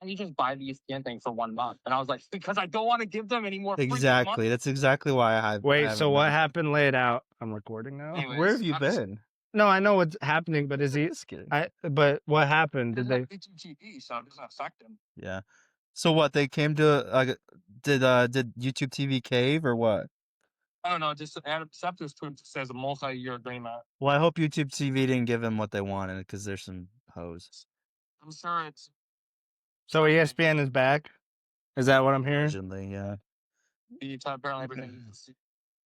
don't you just buy the ESPN thing for 1 month? And I was like, because I don't want to give them any more freaking Exactly. money. That's exactly why I have. Wait, so what happened? Lay it out. I'm recording now. Anyways, Where have you I'm just- been? No, I know what's happening, but is he? Just kidding. But what happened? Did Did they? TV, so it doesn't affect him. Yeah. So what? They came to did YouTube TV cave or what? I don't know. Just Adam Schefter's tweet says a multi-year agreement. Well, I hope YouTube TV didn't give him what they wanted because there's some hoes. I'm sure it's. So ESPN is back. Is that what I'm hearing? Allegedly, yeah. Apparently everything.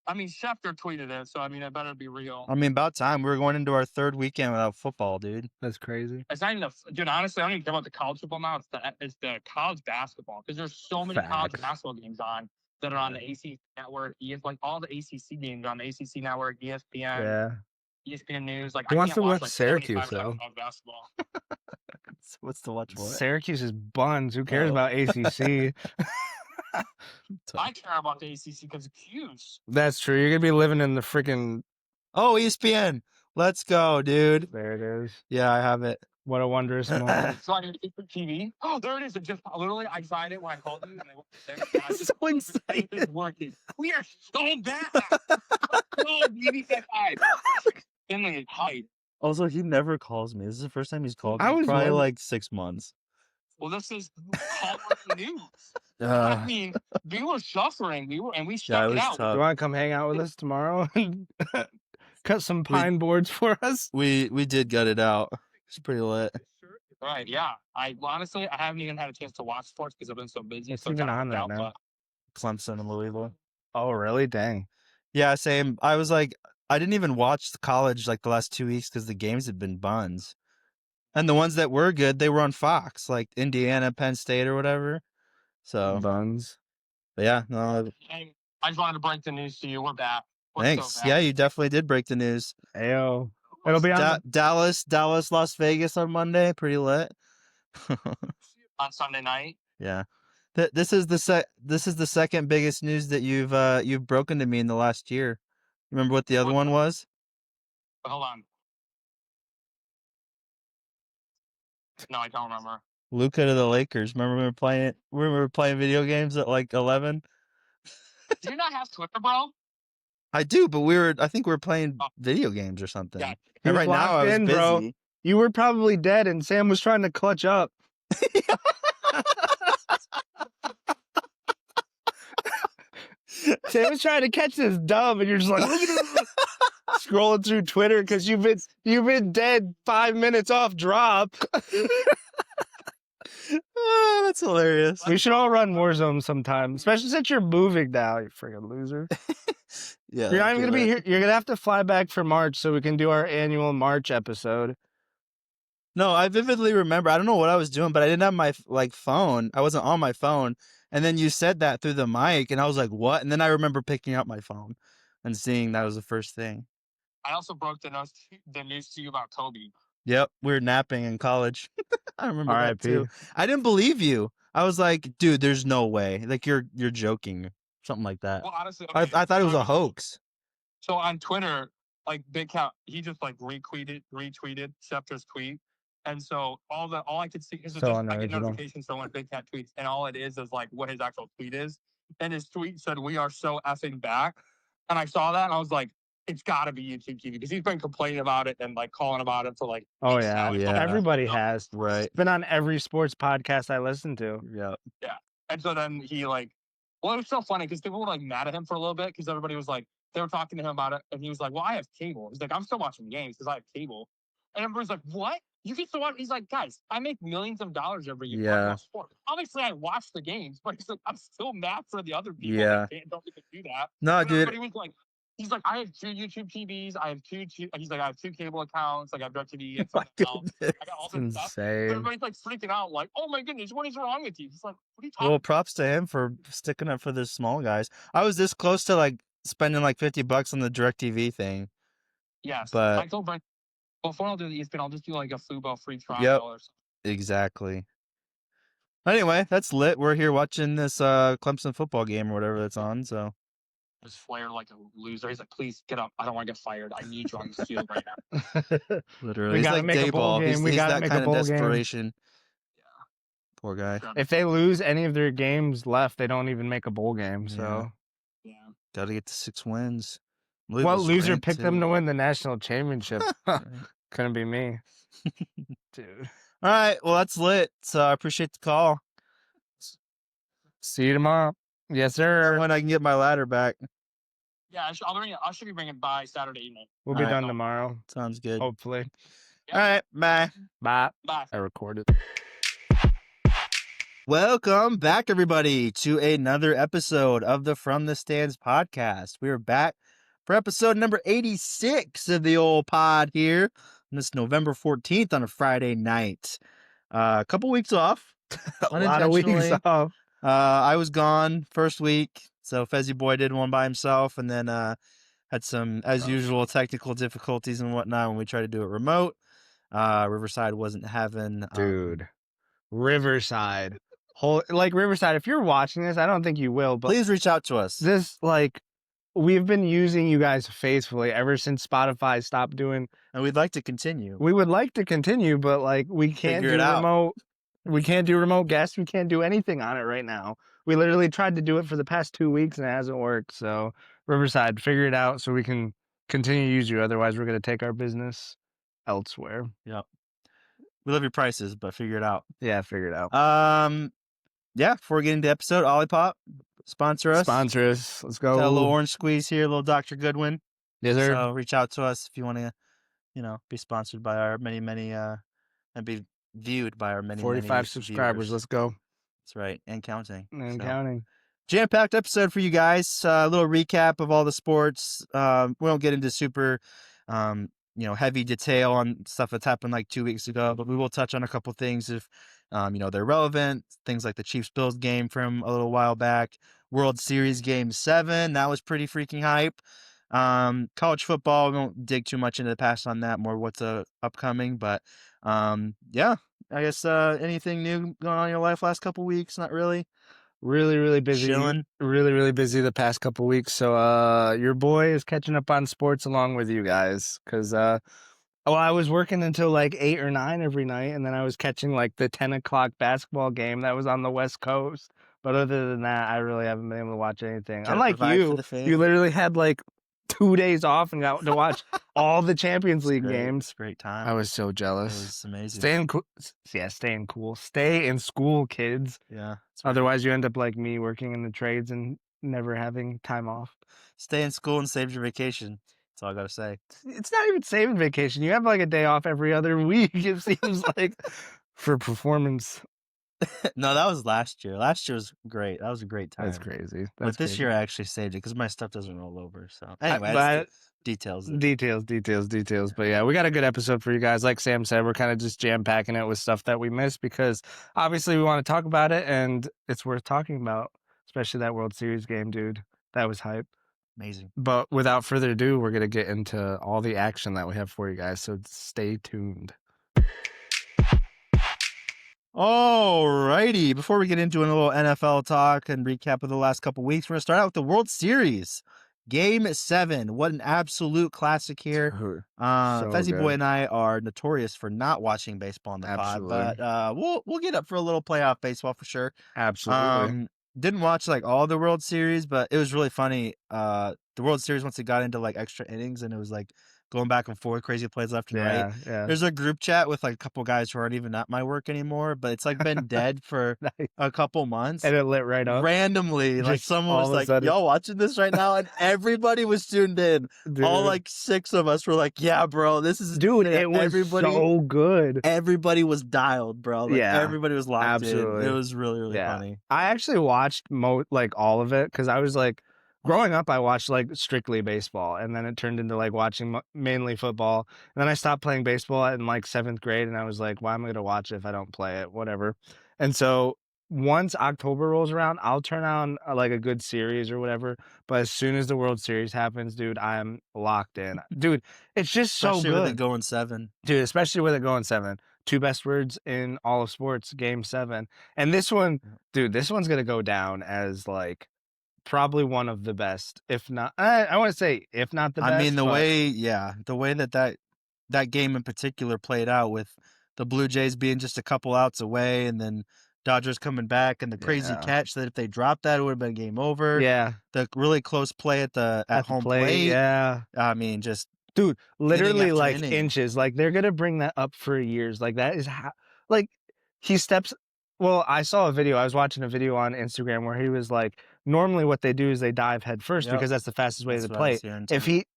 I mean, Schefter tweeted it, so I mean, it better be real. I mean, about time. We're going into our 3rd weekend without football, dude. That's crazy. It's not even dude. Honestly, I don't even care about the college football now. It's the college basketball because there's so many college basketball games on that are on the ACC network. Like all the ACC games are on the ACC network, ESPN, Yeah. ESPN News. Like Who I wants can't to watch watch Syracuse though? Basketball. What's to watch? What? Syracuse is buns. Who cares about ACC? I care about the ACC because it's huge. That's true. You're gonna be living in the freaking. Oh, ESPN. Let's go, dude. There it is. Yeah, I have it. What a wondrous moment. So I need to get the TV. Oh, there it is. It just literally, I signed it when I called you, and I went there. And I just So excited. It's working. We are so bad. Oh, maybe that high. Finley height. Also, he never calls me. This is the first time he's called me. I was Probably wondering- like 6 months. Well, this is Hallmark news. I mean, we were suffering. We stuck it was it out. tough. You want to come hang out with us tomorrow and cut some pine boards for us? We did gut it out. It's pretty lit. Right? Yeah. Honestly, I haven't even had a chance to watch sports because I've been so busy. It's so even kinda on right out, now. but- Clemson and Louisville. Oh, really? Dang. Yeah, same. I was like, I didn't even watch the college like the last 2 weeks because the games had been buns. And the ones that were good, they were on Fox, like Indiana, Penn State, or whatever. So, Buns. but yeah, no. Hey, I just wanted to break the news to you. We're back. We're Thanks. so back. Yeah, you definitely did break the news. Ayo. It'll be on. Dallas, Las Vegas on Monday. Pretty lit. On Sunday night. Yeah. This is the second biggest news that you've broken to me in the last year. Remember what the other one was? But hold on. No, I don't remember. Luka to the Lakers. Remember we were playing video games at like 11? Do you not have Twitter, bro? I do, but I think we were playing video games or something. Yeah. And He right now I was locked in, busy. bro. You were probably dead, and Sam was trying to clutch up. Sam was trying to catch this dub, and you're just like scrolling through Twitter because you've been dead 5 minutes off drop. Oh, that's hilarious. We should all run Warzone sometime, especially since you're moving now. You freaking loser. Yeah, You're not even gonna be here. You're gonna have to fly back for March so we can do our annual March episode. No, I vividly remember. I don't know what I was doing, but I didn't have my phone. I wasn't on my phone, and then you said that through the mic, and I was like, "What?" And then I remember picking up my phone and seeing that was the first thing. I also broke the news to you about Kobe. Yep, we were napping in college. I remember that R.I.P. too. I didn't believe you. I was like, "Dude, there's no way. Like you're joking." Something like that. Well, honestly, I thought it was a hoax. So on Twitter, like Big Cat, he just like retweeted Schefter's tweet, and so all I could see is just I get notifications from when Big Cat tweets, and all it is like what his actual tweet is, and his tweet said, "We are so effing back," and I saw that and I was like, "It's got to be YouTube TV," because he's been complaining about it and like calling about it for like. Oh yeah, Yeah. Everybody has. Right. It's been on every sports podcast I listen to. Yep. Yeah, and so then he like, well, it was so funny because people were like mad at him for a little bit because everybody was like. They were talking to him about it, and he was like, "Well, I have cable." He's like, "I'm still watching games because I have cable." And everybody's like, "What? You can still watch?" He's like, "Guys, I make millions of dollars every year. Yeah. Obviously, I watch the games, but he's like, I'm still mad for the other people. Yeah. That don't get to do that." No, And dude. everybody was like, he's like, "I have 2 YouTube TVs. I have 2. He's like, I have 2 cable accounts. Like I have DirecTV and My something else. goodness. I got all this stuff." Insane. Everybody's like freaking out, like, "Oh my goodness, what is wrong with you?" He's like, "What are you talking?" Well, props to him for sticking up for the small guys. I was this close to like spending like $50 on the DirecTV thing. Yes, but I told Brent before I'll do the ESPN, I'll just do like a Fubo free trial Yep. or something. Exactly. Anyway, that's lit. We're here watching this Clemson football game or whatever that's on. So Just Flair like a loser. He's like, "Please get up. I don't want to get fired. I need you on the field right now." literally, We he's gotta like make a bowl Dayball. game. He's We gotta that make a kind of bowl game. desperation. Poor guy. If they lose any of their games left, they don't even make a bowl game. So, Yeah. Got to get to 6 wins. what loser ranked picked too. them to win the national championship? Right. Couldn't be me. Dude. All right. Well, that's lit. So I appreciate the call. See you tomorrow. Yes, sir. When I can get my ladder back. Yeah, I should be bringing it by Saturday evening. We'll be All right. done tomorrow. Sounds good. Hopefully. Yeah. All right. Bye. Bye. Bye. I recorded. Welcome back, everybody, to another episode of the From the Stands podcast. We are back for episode number 86 of the old pod here on this November 14th on a Friday night. A couple weeks off. A lot of weeks unintentionally. off. I was gone first week, so Fezzy Boy did one by himself, and then had some, as usual, technical difficulties and whatnot when we tried to do it remote. Riverside wasn't having... Dude. Riverside. Riverside, if you're watching this, I don't think you will, but please reach out to us. We've been using you guys faithfully ever since Spotify stopped doing. And we'd like to continue. We would like to continue, but we can't do remote. We can't do remote guests. We can't do anything on it right now. We literally tried to do it for the past 2 weeks and it hasn't worked. So Riverside, figure it out so we can continue to use you. Otherwise, we're going to take our business elsewhere. Yep. We love your prices, but figure it out. Yeah, figure it out. Yeah, before we get into the episode, Olipop, sponsor us. Sponsor us. Let's go. Got a little orange squeeze here, a little Dr. Goodwin. Yes, sir. So reach out to us if you want to, be sponsored by our many, and be viewed by our many, 45 subscribers. Viewers. Let's go. That's right. And counting. And counting. Jam-packed episode for you guys. A little recap of all the sports. We won't get into super, heavy detail on stuff that's happened like 2 weeks ago, but we will touch on a couple things if, they're relevant. Things like the Chiefs-Bills game from a little while back. World Series Game 7. That was pretty freaking hype. College football, we won't dig too much into the past on that, more what's upcoming, but yeah, I guess anything new going on in your life last couple weeks? Not really. Really, really busy. Chilling. Really, really busy the past couple weeks. So your boy is catching up on sports along with you guys. Because I was working until 8 or 9 every night, and then I was catching the 10 o'clock basketball game that was on the West Coast. But other than that, I really haven't been able to watch anything. Unlike you literally had 2 days off and got to watch all the Champions League games. It's a great time. I was so jealous. It was amazing. Staying cool. Stay in school, kids. Yeah. Otherwise, you end up like me, working in the trades and never having time off. Stay in school and save your vacation. That's all I got to say. It's not even saving vacation. You have a day off every other week, it seems like, for performance. No, that was last year. Last year was great. That was a great time. That's crazy. But this year I actually saved it because my stuff doesn't roll over. So anyway, details. But yeah, we got a good episode for you guys. Like Sam said, we're kind of just jam-packing it with stuff that we missed because obviously we want to talk about it and it's worth talking about, especially that World Series game, dude. That was hype. Amazing. But without further ado, we're going to get into all the action that we have for you guys. So stay tuned. Alrighty, before we get into a little NFL talk and recap of the last couple weeks, we're going to start out with the World Series. Game 7. What an absolute classic here. Fezzy Boy and I are notorious for not watching baseball on the pod, but we'll get up for a little playoff baseball for sure. Absolutely. Didn't watch all the World Series, but it was really funny. The World Series, once it got into extra innings and it was going back and forth, crazy plays left and right. Yeah. There's a group chat with a couple guys who aren't even at my work anymore, but it's been dead for a couple months. And it lit right up. Randomly, someone was like, y'all watching this right now? And everybody was tuned in. Dude. All 6 of us were yeah, bro, this is... Dude, it was so good. Everybody was dialed, bro. Everybody was locked Absolutely. in. It was really, really funny. I actually watched all of it because I was growing up, I watched strictly baseball, and then it turned into watching mainly football. And then I stopped playing baseball in 7th grade, and I was like, why am I going to watch it if I don't play it? Whatever. And so once October rolls around, I'll turn on a good series or whatever. But as soon as the World Series happens, dude, I'm locked in. Dude, it's just so good. Especially with it going 7. Dude, especially with it going 7. 2 best words in all of sports, Game 7. And this one, dude, this one's going to go down as probably one of the best, if not, I want to say, if not the best. I mean, the way that game in particular played out with the Blue Jays being just a couple outs away and then Dodgers coming back, and the crazy catch that if they dropped that, it would have been game over. Yeah. The really close play at home plate. Yeah. I mean, just dude, literally after like inning. inches. Like they're gonna bring that up for years. Like that is how. Like he steps. Well, I saw a video. I was watching a video on Instagram where he was like, normally what they do is they dive head first because that's the fastest way to the plate.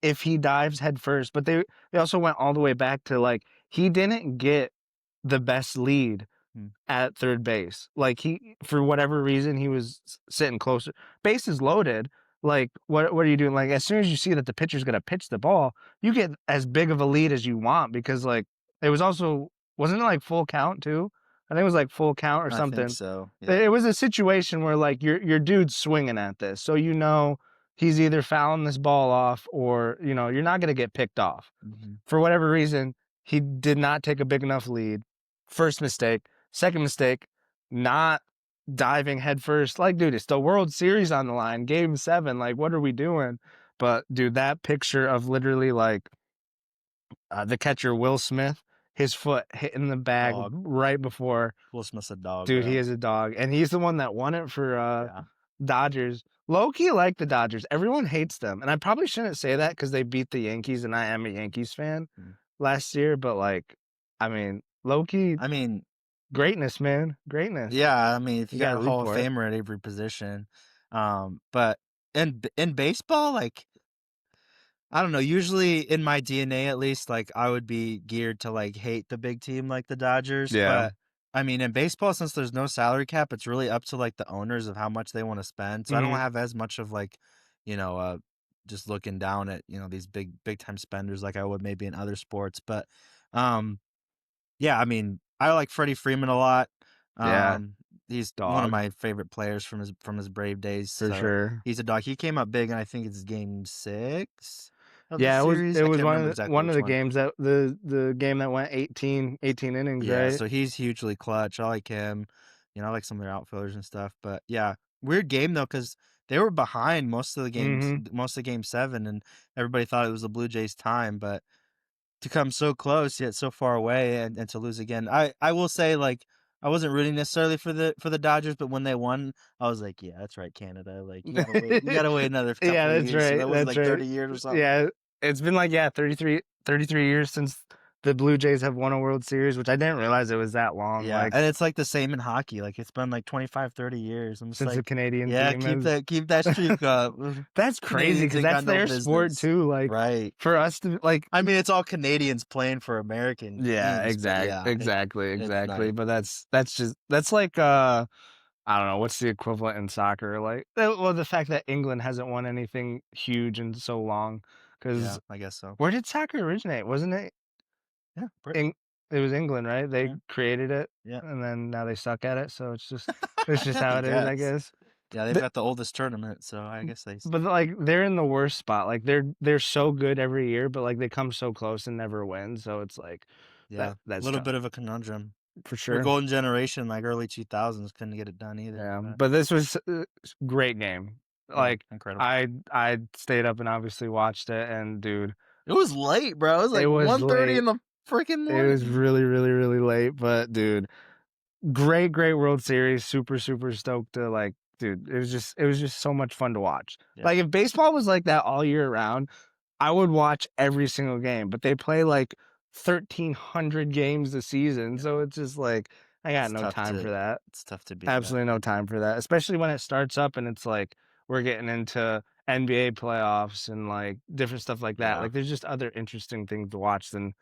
If he dives head first, but they also went all the way back to like he didn't get the best lead at third base. Like he, for whatever reason, he was sitting closer. Bases loaded. Like what are you doing? Like as soon as you see that the pitcher's gonna pitch the ball, you get as big of a lead as you want because like it was also wasn't it like full count too? I think it was like full count or something. I think so. Yeah. It was a situation where like your dude's swinging at this, so you know he's either fouling this ball off or you know you're not gonna get picked off. For whatever reason, he did not take a big enough lead. First mistake. Second mistake, not diving head first. Like, dude, it's the World Series on the line, Game 7. Like, what are we doing? But, dude, that picture of literally, like, the catcher, Will Smith, his foot hitting the bag right before. Will Smith's a dog. Dude, bro. he is a dog. And he's the one that won it for Dodgers. Low-key like the Dodgers. Everyone hates them. And I probably shouldn't say that because they beat the Yankees, and I am a Yankees fan last year. But, like, I mean, low-key. I mean, greatness, man. Greatness. Yeah, I mean, if you got a Hall of Famer at every position. But in baseball, like, I don't know, usually in my DNA at least, like, I would be geared to, like, hate the big team like the Dodgers. Yeah. But, I mean, in baseball, since there's no salary cap, it's really up to, like, the owners of how much they want to spend. So I don't have as much of, like, you know, just looking down at, you know, these big-time spenders like I would maybe in other sports. But, yeah, I mean, I like Freddie Freeman a lot. He's one of my favorite players from his Brave days. For sure. He's a dog. He came up big, and I think it's Game 6 of the series. It was one of the games that the game that went 18 innings, right? Yeah, so he's hugely clutch. I like him. You know, I like some of their outfielders and stuff. But yeah, weird game though because they were behind most of the games, most of Game 7, and everybody thought it was the Blue Jays' time, but to come so close yet so far away and to lose again. I will say, like, I wasn't rooting necessarily for the Dodgers, but when they won, I was like, yeah, that's right, Canada. Like, you gotta wait another couple yeah, that's years. right. So that was like 30 years or something. Yeah, it's been like 33 years since the Blue Jays have won a World Series, which I didn't realize it was that long. Yeah, like, and it's like the same in hockey. Like, it's been like 25, 30 years. I'm just since like, the Canadian team keep that streak up. That's crazy because that's their sport too. Like, right. For us to like, I mean, it's all Canadians playing for American. Yeah, teams, exactly. nice. But that's like I don't know what's the equivalent in soccer. Like, well, the fact that England hasn't won anything huge in so long. Because I guess so. Where did soccer originate? Wasn't it? Yeah, it was England, right? They created it, and then now they suck at it. So it's just how it is, I guess. Yeah, they've got the oldest tournament, so I guess they. But like they're in the worst spot. Like they're so good every year, but like they come so close and never win. So it's like that's a little bit of a conundrum for sure. The golden generation, like early 2000s, couldn't get it done either. Yeah, but this was a great game. Like incredible. I stayed up and obviously watched it, and dude, it was late, bro. It was like 1:30 in the freaking morning. It was really, really, really late, but dude, great World Series. Super stoked to like, dude. It was just so much fun to watch. Yeah. Like if baseball was like that all year round, I would watch every single game. But they play like 1,300 games a season, so it's just like I got no time for that. It's tough to beat. Absolutely no time for that, especially when it starts up and it's like we're getting into NBA playoffs and like different stuff like that. Like there's just other interesting things to watch than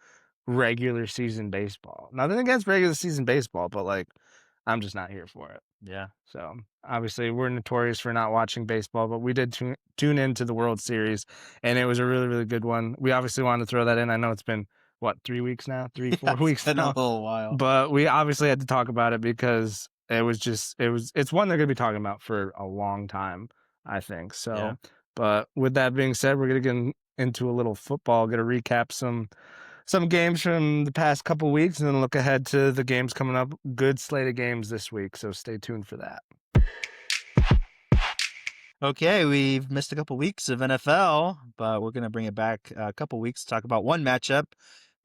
regular season baseball. Nothing against regular season baseball, but like I'm just not here for it. Yeah. So obviously we're notorious for not watching baseball, but we did tune into the World Series, and it was a really, really good one. We obviously wanted to throw that in. I know it's been 3 weeks now, 4 weeks now. It's been a little while, but we obviously had to talk about it because it's one they're gonna be talking about for a long time, I think. So, but with that being said, we're gonna get into a little football. Gonna recap some games from the past couple weeks, and then look ahead to the games coming up. Good slate of games this week, so stay tuned for that. Okay, we've missed a couple weeks of NFL, but we're going to bring it back a couple weeks to talk about one matchup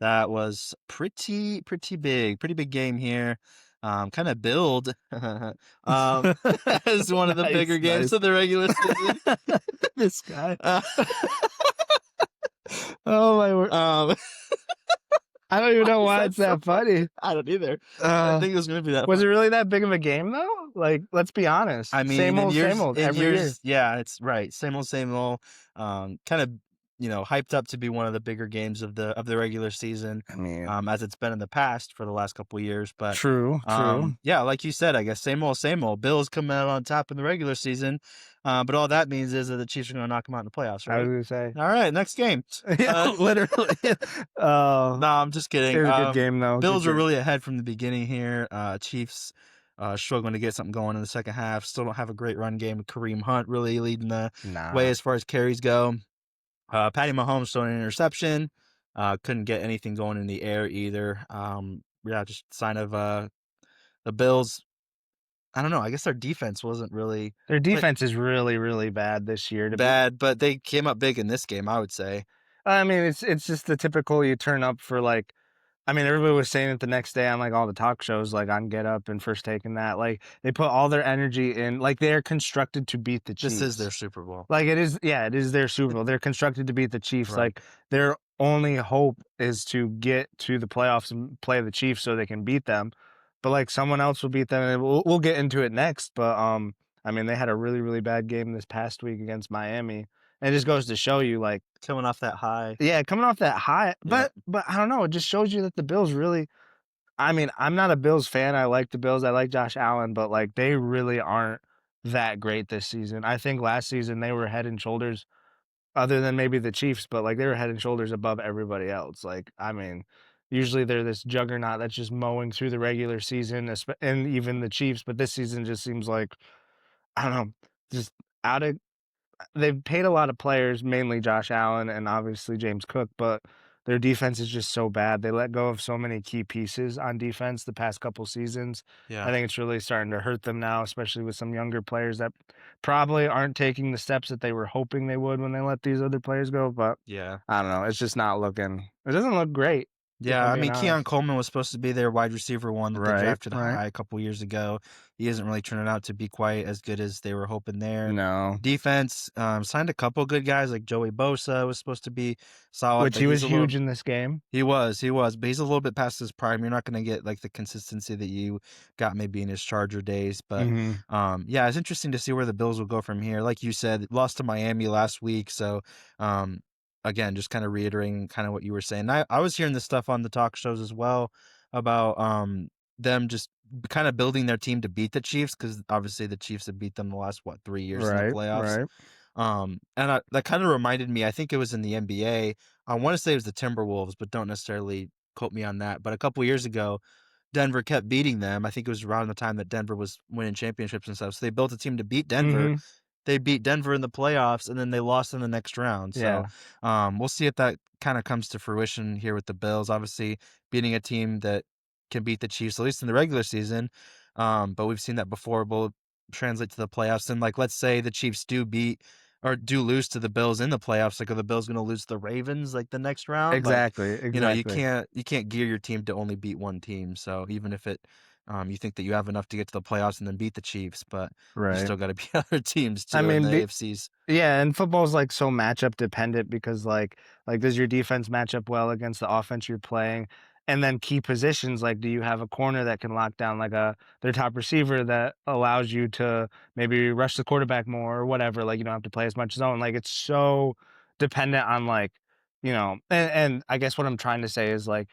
that was pretty big game here. kind of build as one of the bigger games of the regular season. This guy. Oh my word. I don't even know why it's that funny. I don't either. I think it was going to be that. Was it really that big of a game though? Like, let's be honest. I mean, same old every year. Yeah, it's right. Same old, same old. Kind of, hyped up to be one of the bigger games of the regular season. I mean, as it's been in the past for the last couple of years. But true. Yeah, like you said, I guess same old, same old. Bills coming out on top in the regular season. But all that means is that the Chiefs are going to knock them out in the playoffs, right? I was going to say. All right, next game. Yeah, literally. No, I'm just kidding. It was a good game, though. Bills were really ahead from the beginning here. Chiefs struggling to get something going in the second half. Still don't have a great run game. Kareem Hunt really leading the way as far as carries go. Patty Mahomes throwing an interception. Couldn't get anything going in the air either. Yeah, just sign of the Bills. I don't know. I guess their defense wasn't really. Their defense is really, really bad this year. But they came up big in this game, I would say. I mean, it's just the typical you turn up for like. I mean, everybody was saying it the next day on like all the talk shows, like on Get Up and First Take and that. Like they put all their energy in. Like they're constructed to beat the Chiefs. This is their Super Bowl. Like it is. Yeah, it is their Super Bowl. They're constructed to beat the Chiefs. Right. Like their only hope is to get to the playoffs and play the Chiefs so they can beat them. But like someone else will beat them, and we'll get into it next. But I mean, they had a really, really bad game this past week against Miami. And it just goes to show you, like, coming off that high. Yeah, coming off that high. Yeah. But I don't know. It just shows you that the Bills really. I mean, I'm not a Bills fan. I like the Bills. I like Josh Allen, but like they really aren't that great this season. I think last season they were head and shoulders, other than maybe the Chiefs, but like they were head and shoulders above everybody else. Like, I mean, usually they're this juggernaut that's just mowing through the regular season, and even the Chiefs. But this season just seems like, I don't know, just out of. They've paid a lot of players, mainly Josh Allen and obviously James Cook, but their defense is just so bad. They let go of so many key pieces on defense the past couple seasons. Yeah. I think it's really starting to hurt them now, especially with some younger players that probably aren't taking the steps that they were hoping they would when they let these other players go. But yeah, I don't know. It's just not looking. It doesn't look great. Yeah, I mean, Keon Coleman was supposed to be their wide receiver one that they drafted high a couple years ago. He isn't really turning out to be quite as good as they were hoping there. No. Defense, signed a couple good guys, like Joey Bosa was supposed to be solid. Which he was huge in this game. He was, but he's a little bit past his prime. You're not going to get like the consistency that you got maybe in his Charger days. But yeah, it's interesting to see where the Bills will go from here. Like you said, lost to Miami last week, so again, just kind of reiterating kind of what you were saying. I was hearing this stuff on the talk shows as well about them just kind of building their team to beat the Chiefs, because obviously the Chiefs have beat them the last 3 years in the playoffs. And that kind of reminded me, I think it was in the NBA. I want to say it was the Timberwolves, but don't necessarily quote me on that. But a couple years ago, Denver kept beating them. I think it was around the time that Denver was winning championships and stuff. So they built a team to beat Denver. They beat Denver in the playoffs, and then they lost in the next round. So we'll see if that kind of comes to fruition here with the Bills. Obviously, beating a team that can beat the Chiefs, at least in the regular season. But we've seen that before. Will translate to the playoffs. And like, let's say the Chiefs do lose to the Bills in the playoffs. Like, are the Bills going to lose to the Ravens like the next round? Exactly. You know, you can't gear your team to only beat one team. So even if it you think that you have enough to get to the playoffs and then beat the Chiefs, but you still got to beat other teams too. I mean, in the AFCs. Yeah, and football's like so matchup dependent, because like does your defense match up well against the offense you're playing? And then key positions, like, do you have a corner that can lock down like their top receiver that allows you to maybe rush the quarterback more or whatever? Like, you don't have to play as much zone. Like, it's so dependent on like, and I guess what I'm trying to say is like,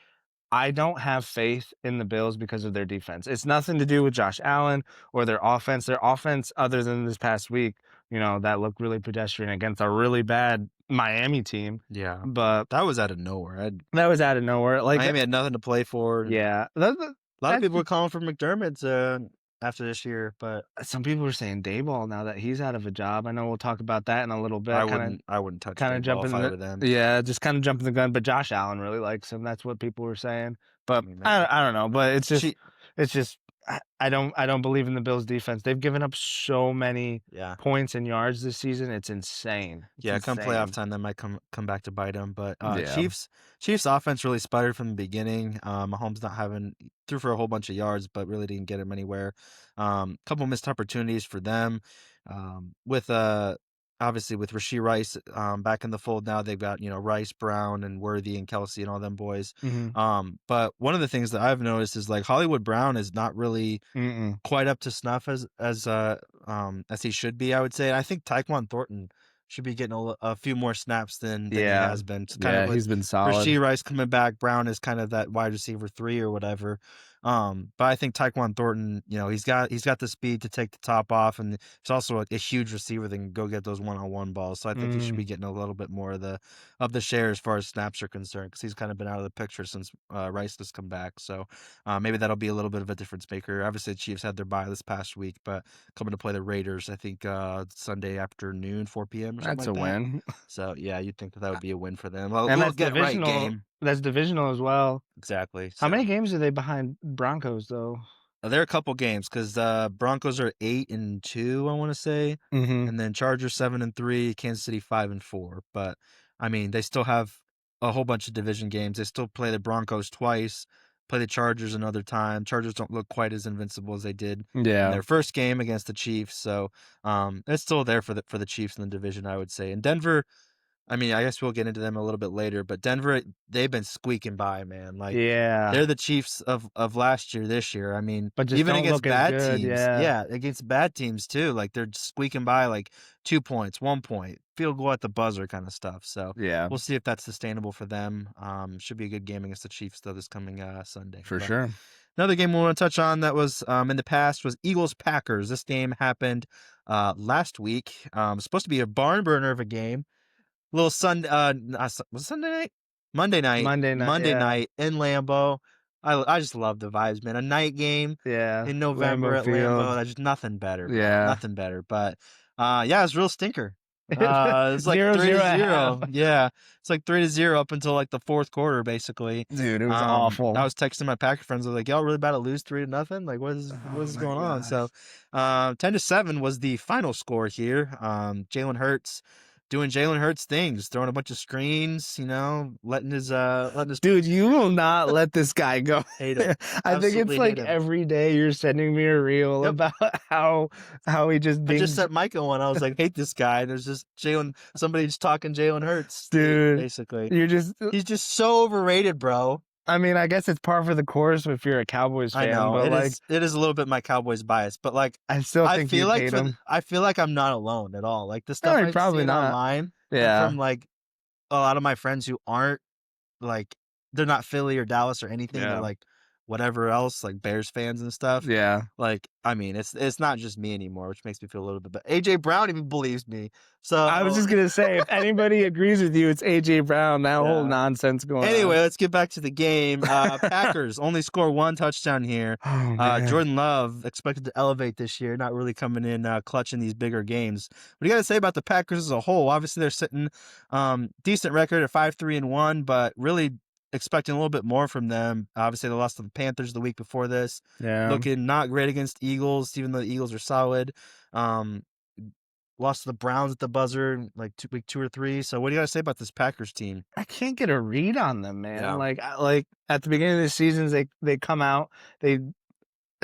I don't have faith in the Bills because of their defense. It's nothing to do with Josh Allen or their offense. Their offense, other than this past week, that looked really pedestrian against a really bad Miami team. Yeah, but that was out of nowhere. Like, Miami had nothing to play for. Yeah, a lot of people were calling for McDermott after this year, but some people were saying Daboll now that he's out of a job. I know we'll talk about that in a little bit. I wouldn't touch Daboll if I were them. Yeah, just kind of jumping the gun. But Josh Allen really likes him. That's what people were saying. But I don't know. But it's just I don't believe in the Bills defense. They've given up so many Yeah. points and yards this season. It's insane. It's Yeah, come playoff insane. time, that might come back to bite them. But Yeah. Chiefs offense really sputtered from the beginning. Mahomes threw for a whole bunch of yards, but really didn't get him anywhere. Couple missed opportunities for them. With obviously with Rashee Rice back in the fold now, they've got Rice, Brown, and Worthy and Kelsey and all them boys. But one of the things that I've noticed is like Hollywood Brown is not really quite up to snuff as he should be, I would say. I think Tyquan Thornton should be getting a few more snaps than he has been. It's kind of with he's been solid. Rashee Rice coming back, Brown is kind of that wide receiver 3 or whatever. But I think Tyquan Thornton, he's got the speed to take the top off, and he's also a huge receiver that can go get those one-on-one balls. So I think he should be getting a little bit more of the share as far as snaps are concerned, because he's kind of been out of the picture since Rice has come back. So maybe that'll be a little bit of a difference maker. Obviously, the Chiefs had their bye this past week, but coming to play the Raiders, I think Sunday afternoon, 4 p.m. or something That's like a that. win. So yeah, you'd think that would be a win for them. Well, And we'll that's get right divisional. game. That's divisional as well. Exactly. How So many games are they behind Broncos though? there are a couple games, because Broncos are 8-2, I want to say, and then Chargers 7-3, Kansas City 5-4. But I mean, they still have a whole bunch of division games. They still play the Broncos twice, play the Chargers another time. Chargers don't look quite as invincible as they did in their first game against the Chiefs. So it's still there for the Chiefs in the division, I would say. And Denver, I mean, I guess we'll get into them a little bit later, but Denver, they've been squeaking by, man. Like, they're the Chiefs of last year, this year. I mean, but just even don't against look as bad good, teams, against bad teams too. Like, they're squeaking by like 2 points, 1 point, field goal at the buzzer kind of stuff. So we'll see if that's sustainable for them. Should be a good game against the Chiefs though this coming Sunday. for sure. Another game we want to touch on that was in the past was Eagles-Packers. This game happened last week. Supposed to be a barn burner of a game. Little Sunday, was it Sunday night? Monday night in Lambeau. I just love the vibes, man. A night game in November Lambeau at Field. Lambeau. That's just nothing better. Bro. Nothing better. But it's a real stinker. It's like 3-0. Yeah, it's like 3-0 up until like the fourth quarter, basically. Dude, it was awful. I was texting my Packer friends. I was like, "Y'all really about to lose 3-0? Like, what is going on?" So, 10-7 was the final score here. Jalen Hurts doing Jalen Hurts things, throwing a bunch of screens, letting his dude, you will not let this guy go. Hate him. I think it's like every day you're sending me a reel about how he just I just sent Micah one. I was like, hate this guy. There's just somebody just talking Jalen Hurts, dude. Basically, he's just so overrated, bro. I mean, I guess it's par for the course if you're a Cowboys fan. I know, but it is a little bit my Cowboys bias, but like I still think feel like hate him. I feel like I'm not alone at all. Like the stuff I probably see not. online, from like a lot of my friends who aren't like, they're not Philly or Dallas or anything, they're like whatever else, like Bears fans and stuff. Yeah. Like, I mean, it's not just me anymore, which makes me feel a little bit better. AJ Brown even believes me. So I was just gonna say, if anybody agrees with you, it's AJ Brown. That whole nonsense going on. Anyway, let's get back to the game. Packers only score 1 touchdown here. Jordan Love expected to elevate this year, not really coming in clutch in these bigger games. What do you got to say about the Packers as a whole? Obviously, they're sitting decent record at 5-3-1, but really expecting a little bit more from them. Obviously, they lost to the Panthers the week before this. Looking not great against Eagles, even though the Eagles are solid. Lost to the Browns at the buzzer, like week 2 or 3. So what do you got to say about this Packers team? I can't get a read on them, man. Yeah. Like at the beginning of the season, they come out, they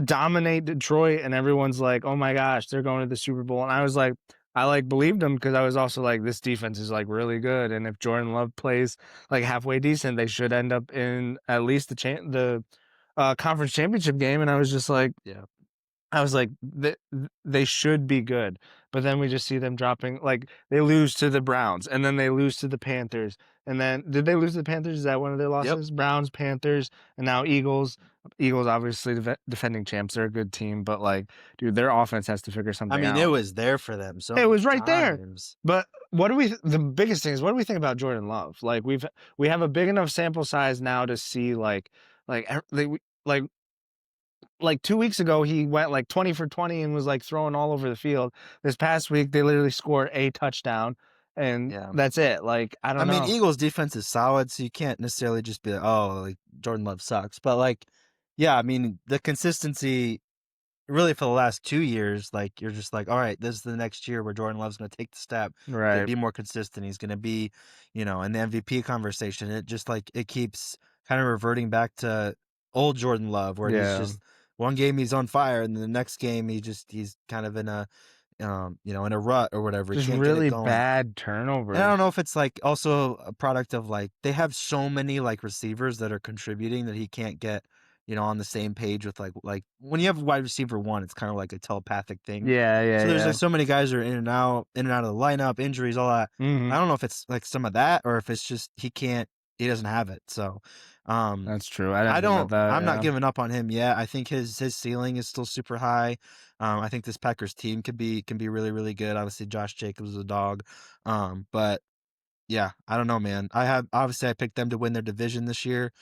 dominate Detroit, and everyone's like, oh my gosh, they're going to the Super Bowl. And I was like, I believed them, because I was also like, this defense is like really good, and if Jordan Love plays like halfway decent, they should end up in at least the conference championship game. And I was just like, I was like, they should be good. But then we just see them dropping, like they lose to the Browns, and then they lose to the Panthers. And then did they lose to the Panthers? Is that one of their losses? Yep. Browns, Panthers, and now Eagles. Eagles, obviously defending champs. They're a good team, but like, dude, their offense has to figure something out. I mean, it was there for them. So it was right there. But what do we? The biggest thing is, what do we think about Jordan Love? Like we have a big enough sample size now to see like 2 weeks ago, he went like 20 for 20 and was like throwing all over the field. This past week, they literally scored a touchdown, and that's it. Like, I don't know. I mean, Eagles defense is solid, so you can't necessarily just be like, oh, like Jordan Love sucks. But like, yeah, I mean, the consistency really for the last 2 years, like you're just like, all right, this is the next year where Jordan Love's going to take the step, to be more consistent. He's going to be, in the MVP conversation. It just like it keeps kind of reverting back to old Jordan Love, where he's just one game he's on fire, and then the next game he's kind of in a in a rut or whatever. Just He can't get really it going. bad turnovers. And I don't know if it's like also a product of like they have so many like receivers that are contributing that he can't get on the same page with like when you have wide receiver one, it's kind of like a telepathic thing. So there's like so many guys are in and out of the lineup, injuries, all that. I don't know if it's like some of that or if it's just he doesn't have it. So that's true. I'm not giving up on him yet. I think his ceiling is still super high. I think this Packers team can be really, really good. Obviously Josh Jacobs is a dog. But yeah, I don't know, man. I picked them to win their division this year.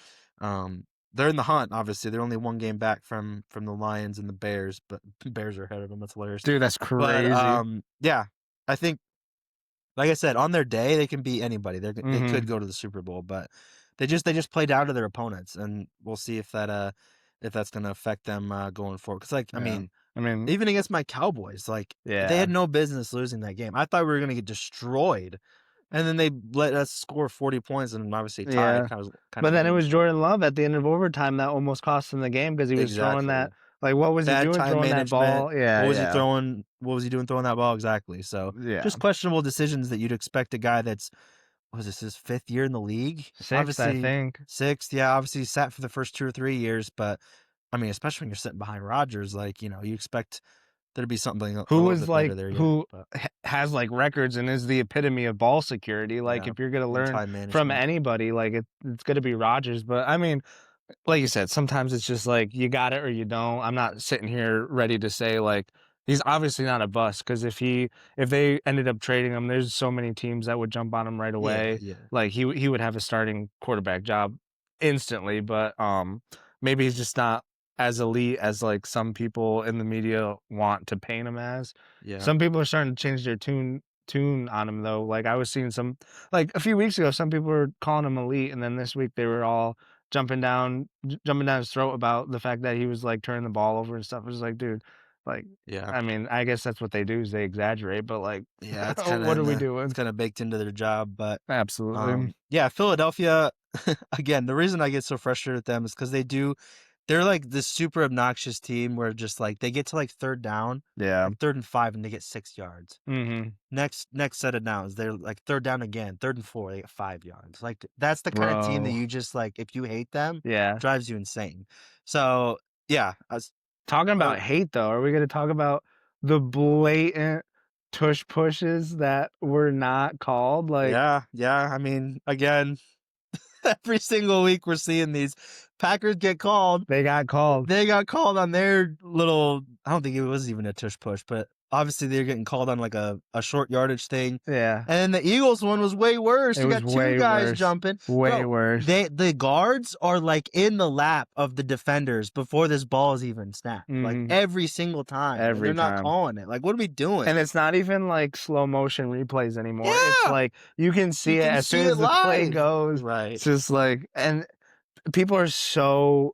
They're in the hunt, obviously. They're only one game back from the Lions and the Bears, but Bears are ahead of them. That's hilarious. Dude, that's crazy. But, yeah, I think, like I said, on their day, they can beat anybody. They could go to the Super Bowl, but they just play down to their opponents, and we'll see if that's going to affect them going forward. Because, I mean, even against my Cowboys, they had no business losing that game. I thought we were going to get destroyed. And then they let us score 40 points and obviously tied. But then it was Jordan Love at the end of overtime that almost cost him the game because he was throwing that. Like, what was he doing throwing that ball? Yeah. What was he throwing? What was he doing throwing that ball? Exactly. So just questionable decisions that you'd expect a guy that's, what was this, his 5th year in the league? Sixth, I think. 6th. Yeah. Obviously he sat for the first 2 or 3 years, but I mean, especially when you're sitting behind Rodgers, you expect there'd be something who has like records and is the epitome of ball security. Like if you're gonna learn from anybody, like it's gonna be Rodgers. But I mean, like you said, sometimes it's just like you got it or you don't. I'm not sitting here ready to say like he's obviously not a bust because if they ended up trading him, there's so many teams that would jump on him right away. Yeah. Like he would have a starting quarterback job instantly. But maybe he's just not as elite as like some people in the media want to paint him as. Yeah. Some people are starting to change their tune on him though. Like I was seeing some, like a few weeks ago, some people were calling him elite, and then this week they were all jumping down his throat about the fact that he was like turning the ball over and stuff. It was like, dude, like, I mean, I guess that's what they do is they exaggerate, but like, it's what are we doing? It's kind of baked into their job, but absolutely. Philadelphia, again, the reason I get so frustrated with them is because they're like this super obnoxious team where just like they get to like 3rd down, like 3rd and 5, and they get 6 yards. Next set of downs, they're like 3rd down again, 3rd and 4, they get 5 yards. Like that's the kind of team that you just like if you hate them, drives you insane. So yeah, talking about hate though. Are we going to talk about the blatant tush pushes that were not called? Like yeah. I mean, again. Every single week we're seeing these Packers get called. They got called on their little, I don't think it was even a tush push, but obviously they're getting called on like a short yardage thing. Yeah. And then the Eagles one was way worse. You got 2 guys jumping. Way worse. The guards are like in the lap of the defenders before this ball is even snapped. Like every single time. They're not calling it. Like, what are we doing? And it's not even like slow motion replays anymore. Yeah. It's like you can see it as soon as the play goes. Right. It's just like, and people are so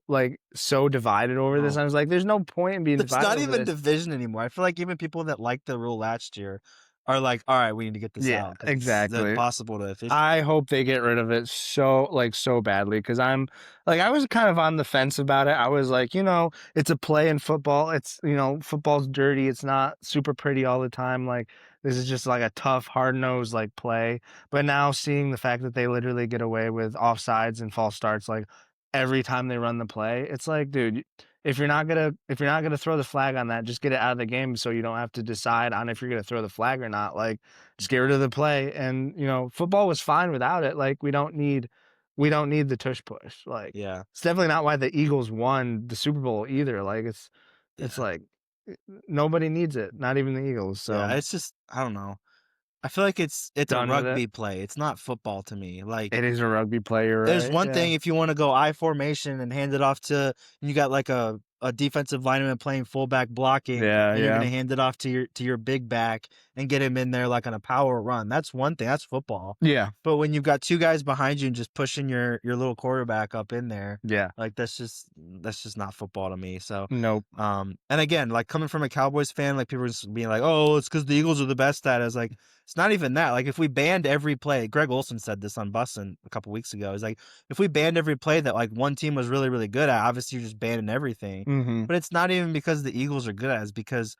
divided over this. I was like, there's no point in being divided. It's not even division anymore. I feel like even people that liked the rule last year are like, all right, we need to get this out. Exactly. It's impossible to officiate. I hope they get rid of it so badly because I'm like, I was kind of on the fence about it. I was like, it's a play in football. It's, football's dirty. It's not super pretty all the time. Like, this is just like a tough, hard-nosed like play. But now seeing the fact that they literally get away with offsides and false starts like every time they run the play, it's like, dude, if you're not gonna throw the flag on that, just get it out of the game so you don't have to decide on if you're gonna throw the flag or not. Like, just get rid of the play. And football was fine without it. Like, we don't need the tush push. Like, it's definitely not why the Eagles won the Super Bowl either. Like, it's like nobody needs it, not even the Eagles. So it's just, I don't know. I feel like it's a rugby play. It's not football to me. Like, it is a rugby play. Right? There's one thing if you want to go I formation and hand it off to, you got like a defensive lineman playing fullback blocking. And you're gonna hand it off to your big back and get him in there like on a power run. That's one thing. That's football. Yeah. But when you've got two guys behind you and just pushing your little quarterback up in there, Yeah. like that's just not football to me. So Nope. and again, like coming from a Cowboys fan, like people just being like, "Oh, it's because the Eagles are the best at it." It's like it's not even that. Like if we banned every play, Greg Olson said this on Bussin' a couple weeks ago. He's like, if we banned every play that like one team was really really good at, obviously you're just banning everything. Mm-hmm. But it's not even because the Eagles are good at it. It's because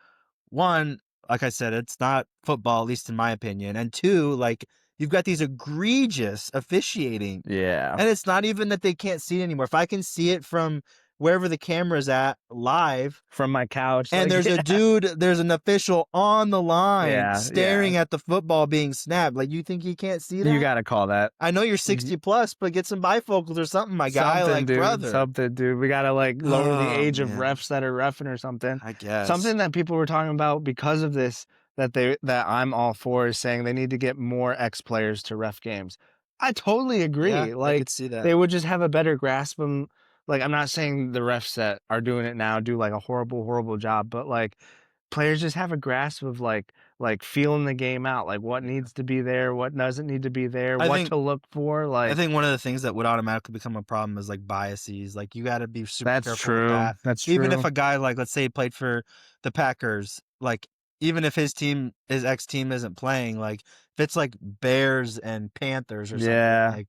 one, like I said, it's not football, at least in my opinion. And two, like you've got these egregious officiating. Yeah. And it's not even that they can't see it anymore. If I can see it from wherever the camera's at live From my couch. and like, there's an official on the line Yeah, staring at the football being snapped. Like, you think he can't see that? You got to call that. I know you're 60 plus, but get some bifocals or something, my guy. Something, Like, dude. brother. Something, dude. We got to like lower the Oh, age of man. refs that are reffing or something. I guess. Something that people were talking about because of this that I'm all for is saying they need to get more ex-players to ref games. I totally agree. Yeah, like I could see that. they would just have a better grasp of them. Like I'm not saying the refs that are doing it now do like a horrible job, but like players just have a grasp of like feeling the game out, like what needs to be there, what doesn't need to be there, what to look for. Like I think one of the things that would automatically become a problem is like biases. Like you got to be super that's careful true. with that. That's Even true. if a guy like let's say he played for the Packers, like even if his ex team isn't playing, like if it's like Bears and Panthers or something, like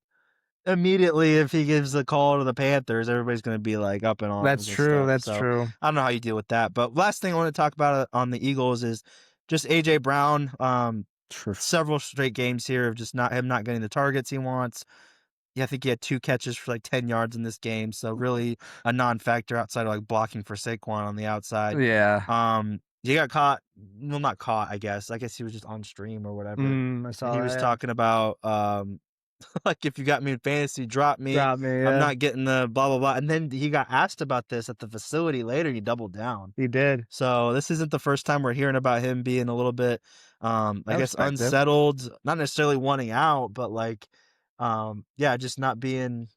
immediately if he gives the call to the Panthers, everybody's going to be like up in arms. That's true. Stuff. That's so, true. I don't know how you deal with that. But last thing I want to talk about on the Eagles is just AJ Brown. Several straight games here of just not getting the targets he wants. Yeah, I think he had 2 catches for like 10 yards in this game. So really a non-factor outside of like blocking for Saquon on the outside. Yeah. He got caught. Well, not caught, I guess. I guess he was just on stream or whatever. I saw he was talking about like if you got me in fantasy, drop me. Drop me. Yeah. I'm not getting the blah blah blah. And then he got asked about this at the facility later. He doubled down. He did. So this isn't the first time we're hearing about him being a little bit, I guess, unsettled. Not necessarily wanting out, but like, yeah, just not being,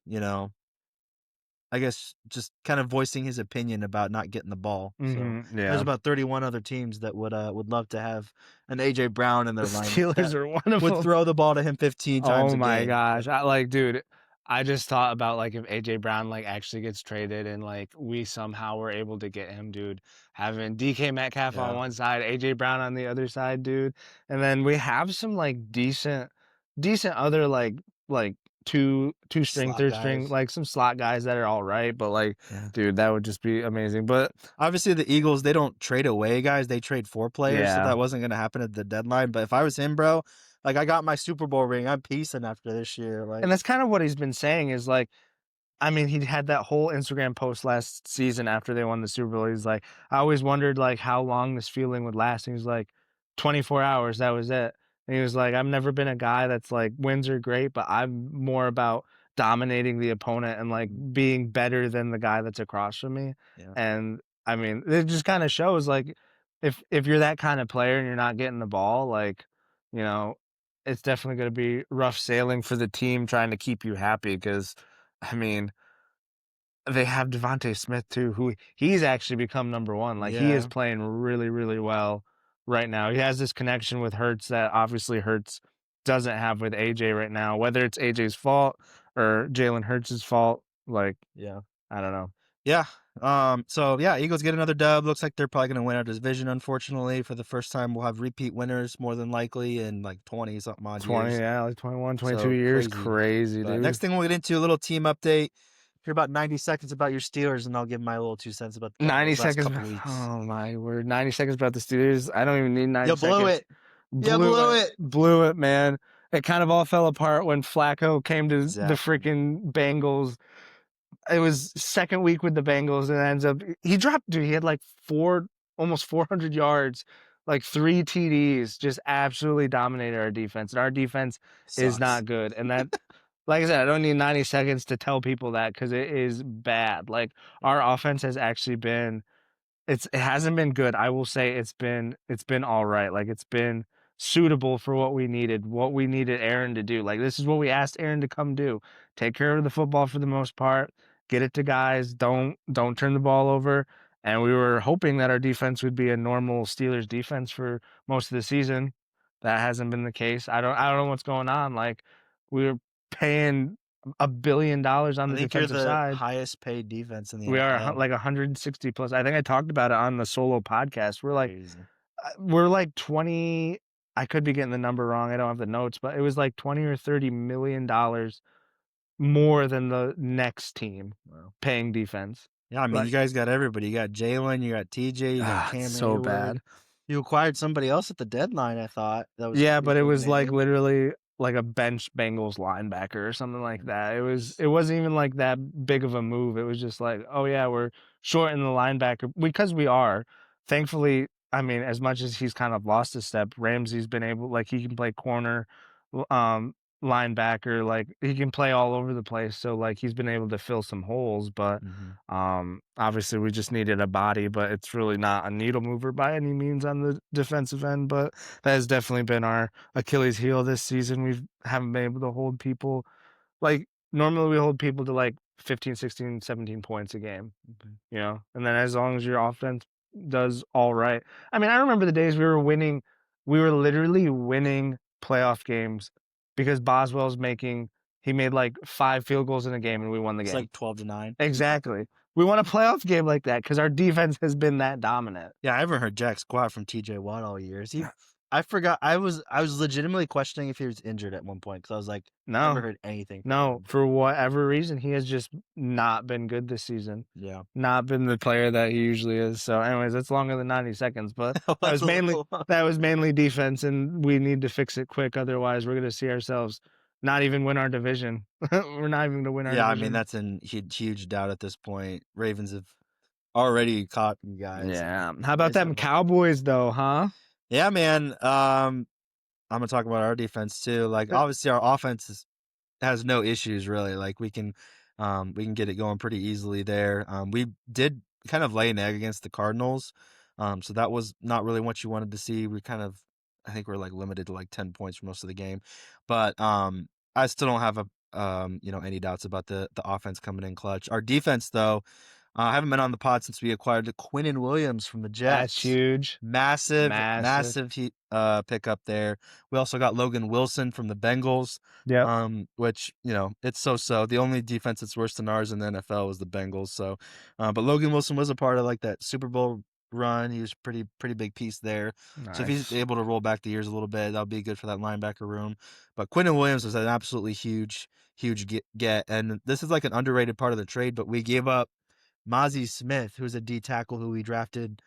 I guess, just kind of voicing his opinion about not getting the ball. So there's about 31 other teams that would love to have an AJ Brown in their lineup. Steelers are one of them. Would throw the ball to him 15 times. Oh my game. gosh! Dude, I just thought about like if AJ Brown like actually gets traded and like we somehow were able to get him, dude, having DK Metcalf on one side, AJ Brown on the other side, dude, and then we have some like decent other like two string, third string, like some slot guys that are all right, but like, dude, that would just be amazing. But obviously the Eagles, they don't trade away guys, they trade for players, so that wasn't going to happen at the deadline. But if I was him, bro, like I got my Super Bowl ring, I'm peacing after this year. Like, and that's kind of what he's been saying is like, I mean, he had that whole Instagram post last season after they won the Super Bowl. He's like, I always wondered like how long this feeling would last. And he was like, 24 hours, that was it. And he was like, I've never been a guy that's like wins are great, but I'm more about dominating the opponent and like being better than the guy that's across from me. Yeah. And I mean, it just kind of shows like if you're that kind of player and you're not getting the ball, like, it's definitely going to be rough sailing for the team trying to keep you happy because, I mean, they have Devontae Smith too, who he's actually become number one. Like he is playing really, really well right now. He has this connection with Hurts that obviously Hurts doesn't have with AJ right now. Whether it's AJ's fault or Jalen Hurts' fault, like I don't know. Yeah. So yeah, Eagles get another dub. Looks like they're probably going to win our division. Unfortunately, for the first time, we'll have repeat winners more than likely in like 20 something odd 20, years. like 21, 22 years. Crazy, dude. Next thing we'll get into a little team update. Hear about 90 seconds about your Steelers, and I'll give my little 2 cents about the 90 seconds. Couple weeks. Oh my word! 90 seconds about the Steelers. I don't even need 90 seconds. You blew it. Blew it, man. It kind of all fell apart when Flacco came to the freaking Bengals. It was second week with the Bengals, and it ends up he dropped. Dude, he had like almost 400 yards, like 3 TDs, just absolutely dominated our defense. And our defense is not good, and that. Like I said, I don't need 90 seconds to tell people that because it is bad. Like our offense has actually been, it hasn't been good. I will say it's been all right. Like it's been suitable for what we needed Aaron to do. Like this is what we asked Aaron to come do. Take care of the football for the most part. Get it to guys. Don't turn the ball over. And we were hoping that our defense would be a normal Steelers defense for most of the season. That hasn't been the case. I don't know what's going on. Like, we're paying $1 billion on I the think you're defensive the side. highest paid defense in the We are NFL. like 160 plus. I think I talked about it on the solo podcast. Crazy. We're like 20. I could be getting the number wrong. I don't have the notes, but it was like 20 or $30 million more than the next team paying defense. Yeah, I mean, you guys got everybody. You got Jalen, you got TJ, you got Cam it's so Hayward. bad. You acquired somebody else at the deadline, I thought. That was Yeah, but it big was like name. literally like a bench Bengals linebacker or something like that. It wasn't even like that big of a move. It was just like, oh yeah, we're short in the linebacker because we are. Thankfully, I mean, as much as he's kind of lost a step, Ramsey's been able, like, he can play corner, um, linebacker, like he can play all over the place. So like he's been able to fill some holes, but obviously we just needed a body, but it's really not a needle mover by any means on the defensive end. But that has definitely been our Achilles heel this season. We haven't been able to hold people. Like, normally we hold people to like 15, 16, 17 points a game, you know? And then as long as your offense does all right. I mean, I remember the days we were literally winning playoff games because he made like 5 field goals in a game and we won the game. It's like 12-9. Exactly. We won a playoff game like that because our defense has been that dominant. Yeah, I haven't heard jack squat from TJ Watt all year. I forgot. I was legitimately questioning if he was injured at one point because I was like, never heard anything. No, for whatever reason, he has just not been good this season. Yeah, not been the player that he usually is. So, anyways, that's longer than 90 seconds, but that was mainly defense, and we need to fix it quick. Otherwise, we're gonna see ourselves not even win our division. We're not even gonna win our division. Yeah, I mean that's in huge doubt at this point. Ravens have already caught you guys. Yeah. How about them Cowboys though, huh? Yeah, man. I'm gonna talk about our defense too. Like, obviously, our offense has no issues really. Like, we can get it going pretty easily there. We did kind of lay an egg against the Cardinals, so that was not really what you wanted to see. I think we're like limited to like 10 points for most of the game, but I still don't have any doubts about the offense coming in clutch. Our defense though. I haven't been on the pod since we acquired Quinnen Williams from the Jets. That's huge. Massive pickup there. We also got Logan Wilson from the Bengals. Yeah. Which, it's so. The only defense that's worse than ours in the NFL was the Bengals. So, but Logan Wilson was a part of like that Super Bowl run. He was pretty big piece there. Nice. So if he's able to roll back the years a little bit, that'll be good for that linebacker room. But Quinnen Williams was an absolutely huge get. And this is like an underrated part of the trade, but we gave up Mozzie Smith, who's a D tackle who we drafted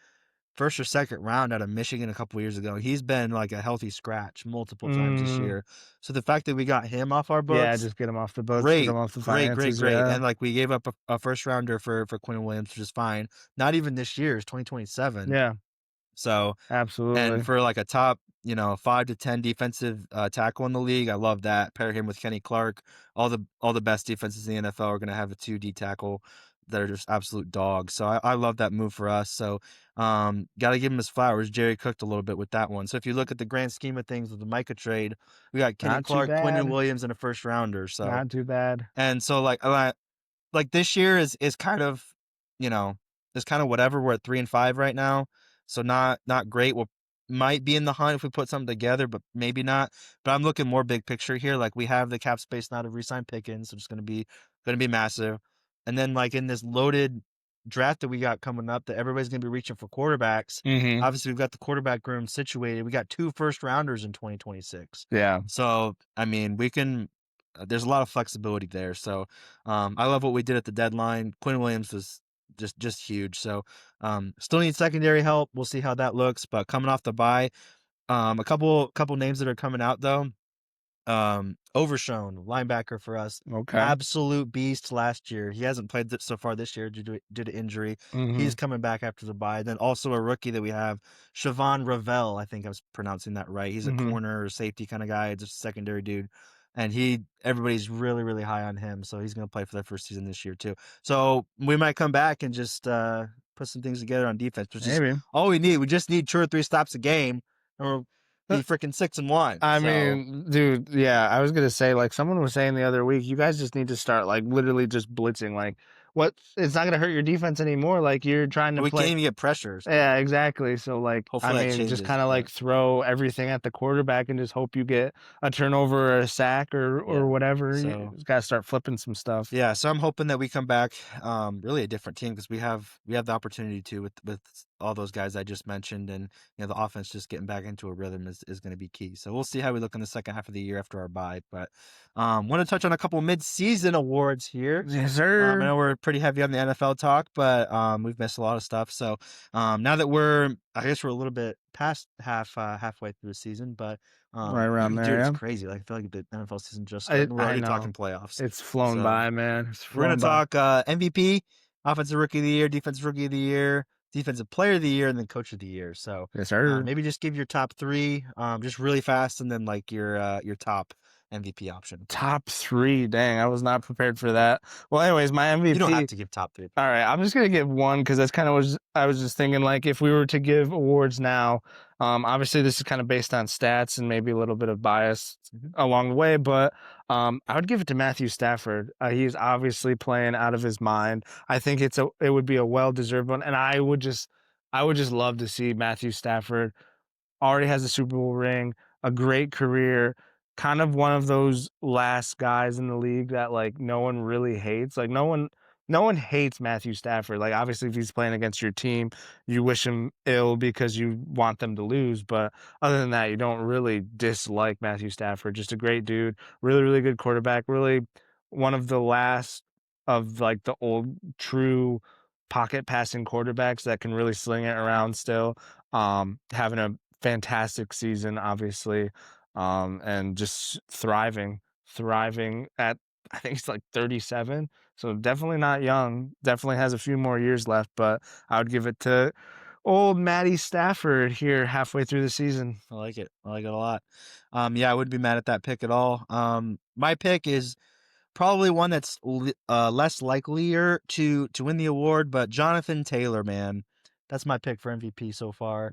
first or second round out of Michigan a couple years ago. He's been like a healthy scratch multiple times this year. So the fact that we got him off our books, just get him off the books, great, get him off the finances, great. Yeah. And like we gave up a first rounder for Quinnen Williams, which is fine. Not even this year, it's 2027. Yeah. So absolutely. And for like a top, 5 to 10 defensive tackle in the league, I love that. Pair him with Kenny Clark. All the best defenses in the NFL are going to have a 2D tackle that are just absolute dogs. So I love that move for us. So got to give him his flowers. Jerry cooked a little bit with that one. So if you look at the grand scheme of things with the Micah trade, we got Kenny Clark, Quinnen Williams, and a first rounder. So not too bad. And so like this year is kind of, is kind of whatever. We're at 3-5 right now. So not great. We'll might be in the hunt if we put something together, but maybe not. But I'm looking more big picture here. Like, we have the cap space now to re-sign Pickens, so it's going to be massive. And then like in this loaded draft that we got coming up, that everybody's going to be reaching for quarterbacks. Obviously, we've got the quarterback room situated. We got 2 first rounders in 2026. Yeah. So I mean, we can. There's a lot of flexibility there. So I love what we did at the deadline. Quinnen Williams was just huge. So still need secondary help. We'll see how that looks. But coming off the bye, a couple names that are coming out though. Overshown, linebacker for us. Okay. Absolute beast last year. He hasn't played so far this year due to injury. He's coming back after the bye. Then also a rookie that we have, Siobhan Ravel. I think I was pronouncing that right. He's a corner or safety kind of guy, just a secondary dude. And everybody's really, really high on him. So he's going to play for their first season this year too. So we might come back and just put some things together on defense. Maybe. All we need. We just need 2 or 3 stops a game, and we'll be freaking 6-1. I mean, dude, yeah, I was going to say, like someone was saying the other week, you guys just need to start like literally just blitzing. Like, it's not gonna hurt your defense anymore. Like you're trying to We play. can't even get pressures. Yeah, exactly. So like, Hopefully that just changes, kind of like throw everything at the quarterback and just hope you get a turnover or a sack or whatever. So You got to start flipping some stuff. Yeah, so I'm hoping that we come back really a different team because we have the opportunity to with all those guys I just mentioned, and the offense just getting back into a rhythm is going to be key. So we'll see how we look in the second half of the year after our bye. But want to touch on a couple mid-season awards here. Yes, sir. I know we're pretty heavy on the NFL talk, but we've missed a lot of stuff. So now that I guess we're a little bit past halfway through the season, but right around there, dude, yeah. it's crazy. Like I feel like the NFL season just started. We're already talking playoffs. It's flown by, man. We're gonna talk MVP, Offensive Rookie of the Year, Defensive Rookie of the Year, Defensive Player of the Year, and then Coach of the Year. So yes, sir. maybe just give your top three, just really fast, and then like your top MVP option. Top three. Dang, I was not prepared for that. Well, anyways, my MVP. You don't have to give top three. All right, I'm just gonna give one because that's kind of what I was just thinking. Like, if we were to give awards now, obviously this is kind of based on stats and maybe a little bit of bias along the way, but I would give it to Matthew Stafford. He's obviously playing out of his mind. I think it would be a well-deserved one, and I would just love to see Matthew Stafford. Already has a Super Bowl ring, a great career, kind of one of those last guys in the league that like no one really hates. Like no one hates Matthew Stafford. Like obviously if he's playing against your team, you wish him ill because you want them to lose, but other than that, you don't really dislike Matthew Stafford. Just a great dude, really really good quarterback, really one of the last of like the old true pocket passing quarterbacks that can really sling it around still. Having a fantastic season, obviously, and just thriving at, I think it's like 37. So definitely not young. Definitely has a few more years left, but I would give it to old Matty Stafford here halfway through the season. I like it. I like it a lot. Yeah, I wouldn't be mad at that pick at all. My pick is probably one that's less likelier to win the award, but Jonathan Taylor, man, that's my pick for MVP so far.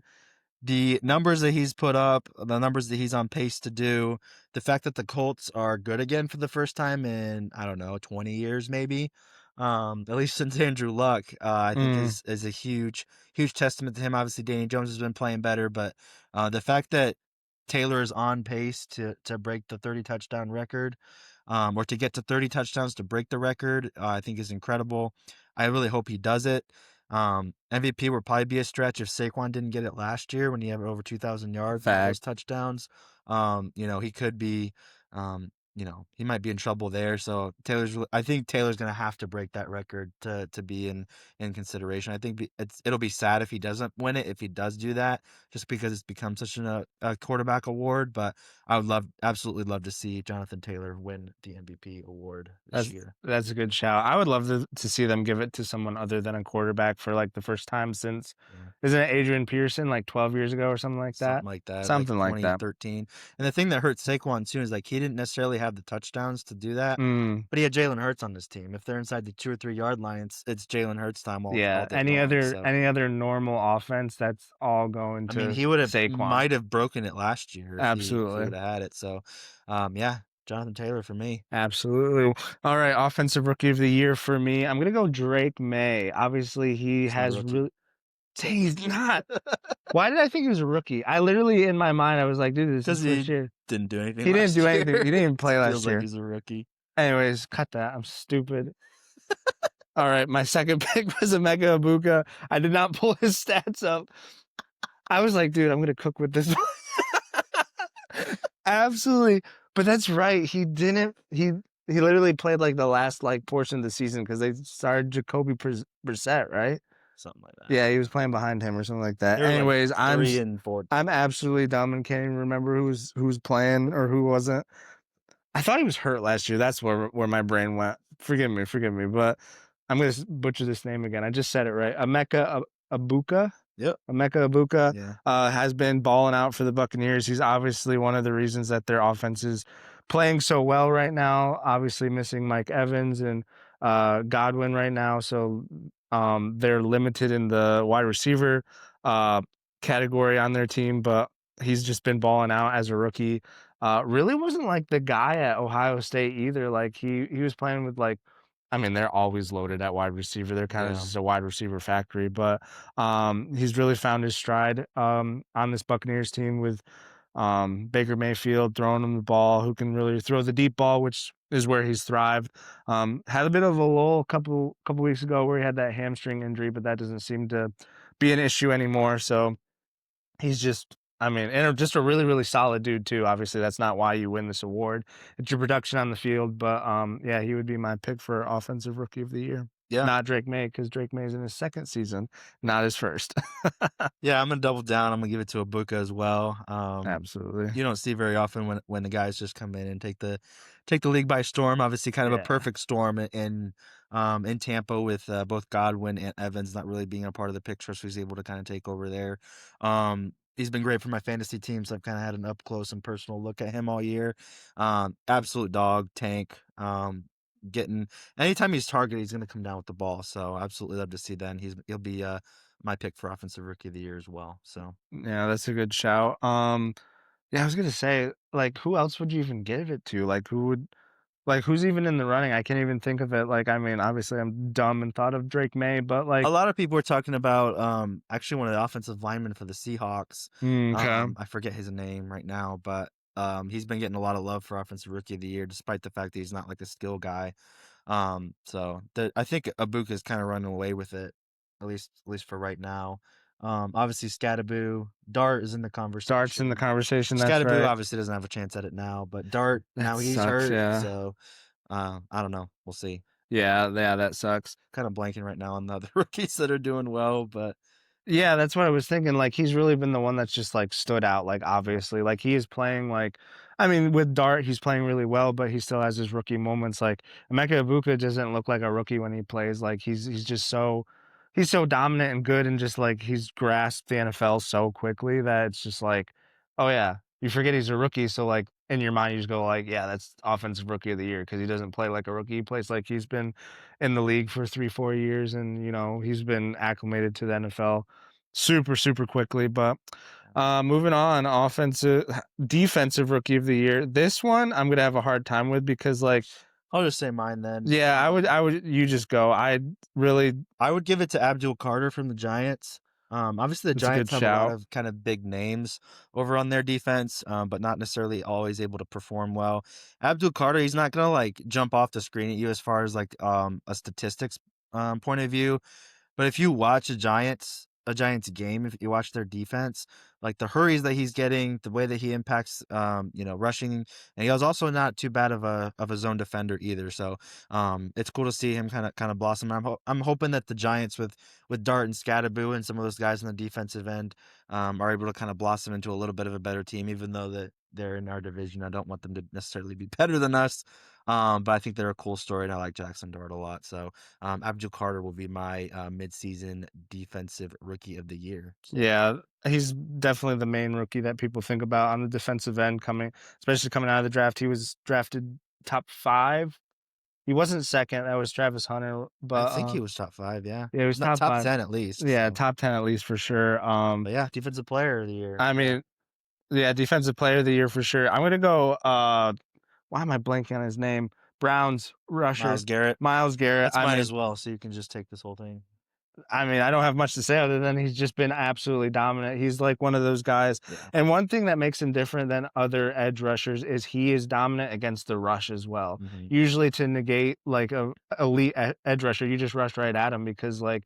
The numbers that he's put up, the numbers that he's on pace to do, the fact that the Colts are good again for the first time in, I don't know, 20 years maybe, at least since Andrew Luck, I think is a huge testament to him. Obviously, Danny Jones has been playing better, but the fact that Taylor is on pace to break the 30 touchdown record, or to get to 30 touchdowns to break the record, I think is incredible. I really hope he does it. MVP would probably be a stretch if Saquon didn't get it last year when he had over 2,000 yards and those touchdowns. He could be, he might be in trouble there. So I think Taylor's going to have to break that record to be in consideration. I think it'll be sad if he doesn't win it, if he does do that, just because it's become such a quarterback award. But I would absolutely love to see Jonathan Taylor win the MVP award this year. That's a good shout. I would love to see them give it to someone other than a quarterback for like the first time since, isn't it Adrian Peterson like 12 years ago or something like that? Something like that. 2013. And the thing that hurt Saquon too is like he didn't necessarily have the touchdowns to do that, but he had Jalen Hurts on his team. If they're inside the 2 or 3 yard line, it's Jalen Hurts time all day any long, any other normal offense, that's all going to. I mean, he might have broken it last year. Absolutely, if he would have had it. So, yeah, Jonathan Taylor for me. Absolutely. All right, Offensive Rookie of the Year for me. I'm gonna go Drake May. Obviously, he has really. He's not. Why did I think he was a rookie? I literally, in my mind, I was like, dude, this is first year. Didn't do anything. He didn't do anything. He didn't even play last Feels year. Like he's a rookie. Anyways, cut that. I'm stupid. All right, my second pick was Emeka Ibuka. I did not pull his stats up. I was like, dude, I'm gonna cook with this. Absolutely, but that's right. He didn't. He literally played like the last like portion of the season because they started Jacoby Brissett, right? Something like that. Yeah, he was playing behind him or something like that. Anyways, like 3 and 4. I'm absolutely dumb and can't even remember who's playing or who wasn't. I thought he was hurt last year. That's where my brain went. Forgive me, but I'm gonna butcher this name again. I just said it right. Emeka Ibuka. Yep. Emeka Ibuka has been balling out for the Buccaneers. He's obviously one of the reasons that their offense is playing so well right now. Obviously missing Mike Evans and Godwin right now, so they're limited in the wide receiver category on their team. But he's just been balling out as a rookie. Really wasn't like the guy at Ohio State either. Like he was playing with like I mean, they're always loaded at wide receiver. They're kind of Yeah. just a wide receiver factory, but he's really found his stride on this Buccaneers team with Baker Mayfield throwing him the ball, who can really throw the deep ball, which is where he's thrived. Had a bit of a lull couple weeks ago where he had that hamstring injury, but that doesn't seem to be an issue anymore. So he's just, I mean, and just a really, really solid dude too. Obviously, that's not why you win this award. It's your production on the field, but yeah, he would be my pick for offensive rookie of the year. Yeah. Not Drake May, because Drake May's in his second season, not his first. Yeah, I'm gonna double down. I'm gonna give it to Ibuka as well. Absolutely. You don't see very often when the guys just come in and take the league by storm. Obviously, kind of a Yeah. perfect storm in Tampa with both Godwin and Evans not really being a part of the picture, so he's able to kind of take over there. He's been great for my fantasy teams. I've kind of had an up close and personal look at him all year. Absolute dog, tank. Getting anytime he's targeted, he's going to come down with the ball. So absolutely love to see that. And he'll be my pick for offensive rookie of the year as well. So Yeah, that's a good shout. Yeah, I was gonna say, like, who else would you even give it to? Like, who's even in the running? I can't even think of it. Like, I mean, obviously, I'm dumb and thought of Drake May, but a like, lot of people are talking about actually one of the offensive linemen for the Seahawks. okay. I forget his name right now, but he's been getting a lot of love for offensive rookie of the year, despite the fact that he's not like a skill guy. So I think Ibuka is kind of running away with it, at least for right now. Obviously Scattaboo, Dart is in the conversation. Dart's in the conversation. That's Scattaboo right. obviously doesn't have a chance at it now, but Dart That now he's sucks, hurt, yeah. so I don't know. We'll see. Yeah, that sucks. Kind of blanking right now on the other rookies that are doing well, but Yeah, that's what I was thinking. Like, he's really been the one that's just like stood out. Like, obviously, like he is playing like, I mean, with Dart, he's playing really well, but he still has his rookie moments. Like, Emeka Ibuka doesn't look like a rookie when he plays. Like, he's just so, he's so dominant and good, and just like he's grasped the NFL so quickly that it's just like, oh yeah, you forget he's a rookie. So like in your mind, you just go like, yeah, that's offensive rookie of the year because he doesn't play like a rookie. He plays like he's been in the league for 3-4 years, and he's been acclimated to the NFL super, super quickly. But moving on, defensive rookie of the year. This one I'm gonna have a hard time with because like, I'll just say mine then. yeah, I would you just go. I would give it to Abdul Carter from the Giants. Obviously the That's a good Giants have a lot shout. of kind of big names over on their defense, but not necessarily always able to perform well. Abdul Carter, he's not gonna like jump off the screen at you as far as like a statistics point of view. But if you watch a Giants game, if you watch their defense, like the hurries that he's getting, the way that he impacts, rushing, and he was also not too bad of a zone defender either. So, it's cool to see him kind of blossom. I'm hoping that the Giants with Dart and Scattaboo and some of those guys on the defensive end, are able to kind of blossom into a little bit of a better team, even though that they're in our division. I don't want them to necessarily be better than us. But I think they're a cool story, and I like Jackson Dart a lot. So, Abdul Carter will be my midseason defensive rookie of the year. So. Yeah, he's definitely the main rookie that people think about on the defensive end especially coming out of the draft. He was drafted top 5. He wasn't second. That was Travis Hunter, but I think he was top 5. Yeah, yeah, he was not top 5. 10 at least. Yeah, so. top 10 at least for sure. But yeah, defensive player of the year. I mean, yeah, defensive player of the year for sure. I'm gonna go. Why am I blanking on his name? Browns rusher Myles Garrett. Myles Garrett. That's mine as well. So you can just take this whole thing. I mean, I don't have much to say other than he's just been absolutely dominant. He's like one of those guys. Yeah. And one thing that makes him different than other edge rushers is he is dominant against the rush as well. Mm-hmm. Usually to negate like a elite edge rusher, you just rush right at him because like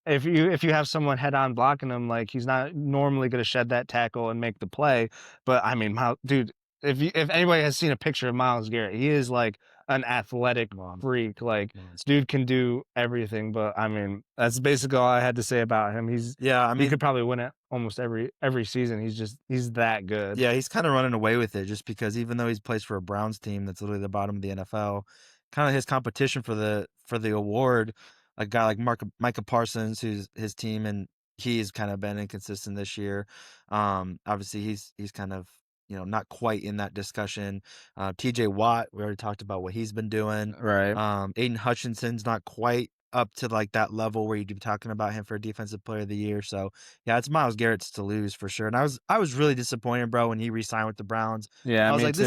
if you have someone head on blocking him, like he's not normally going to shed that tackle and make the play. But I mean, dude, if anybody has seen a picture of Myles Garrett, he is like an athletic freak. Like dude can do everything. But I mean, that's basically all I had to say about him. He could probably win it almost every season. He's that good. Yeah, he's kind of running away with it just because even though he's plays for a Browns team that's literally the bottom of the NFL, kind of his competition for the award, a guy like Micah Parsons, who's his team, and he's kind of been inconsistent this year. Obviously he's kind of not quite in that discussion. TJ Watt, we already talked about what he's been doing. Right. Aiden Hutchinson's not quite up to like that level where you'd be talking about him for Defensive Player of the Year. So yeah, it's Myles Garrett's to lose for sure. And I was really disappointed, bro, when he re-signed with the Browns. Yeah, I was me like, too.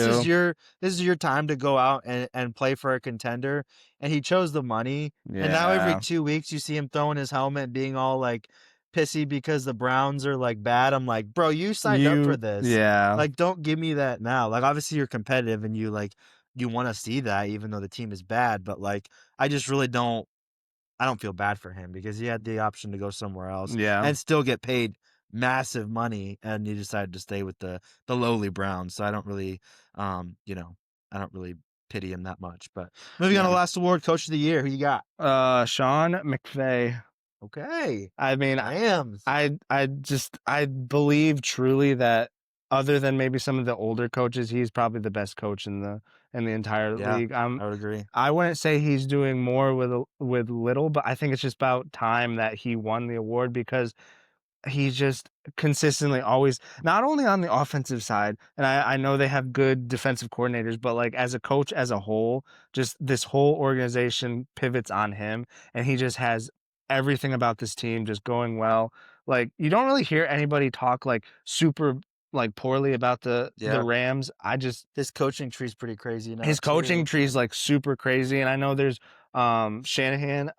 this is your time to go out and play for a contender. And he chose the money. Yeah. And now every 2 weeks you see him throwing his helmet, being all like pissy because the Browns are like bad. I'm like, bro, you signed up for this. Yeah. Like, don't give me that now. Like, obviously you're competitive and you want to see that even though the team is bad, but like I just really don't feel bad for him because he had the option to go somewhere else Yeah. and still get paid massive money, and he decided to stay with the lowly Browns. So I don't really I don't really pity him that much. But moving on to the last award, Coach of the Year, who you got? Sean McVay. Okay. I mean, Rams. I believe truly that other than maybe some of the older coaches, he's probably the best coach in the entire league. I would agree. I wouldn't say he's doing more with little, but I think it's just about time that he won the award because he's just consistently always not only on the offensive side, and I know they have good defensive coordinators, but like as a coach as a whole, just this whole organization pivots on him, and he just has everything about this team just going well. Like you don't really hear anybody talk like super like poorly about the Rams. His coaching tree's pretty crazy now. His coaching tree is like super crazy, and I know there's Shanahan.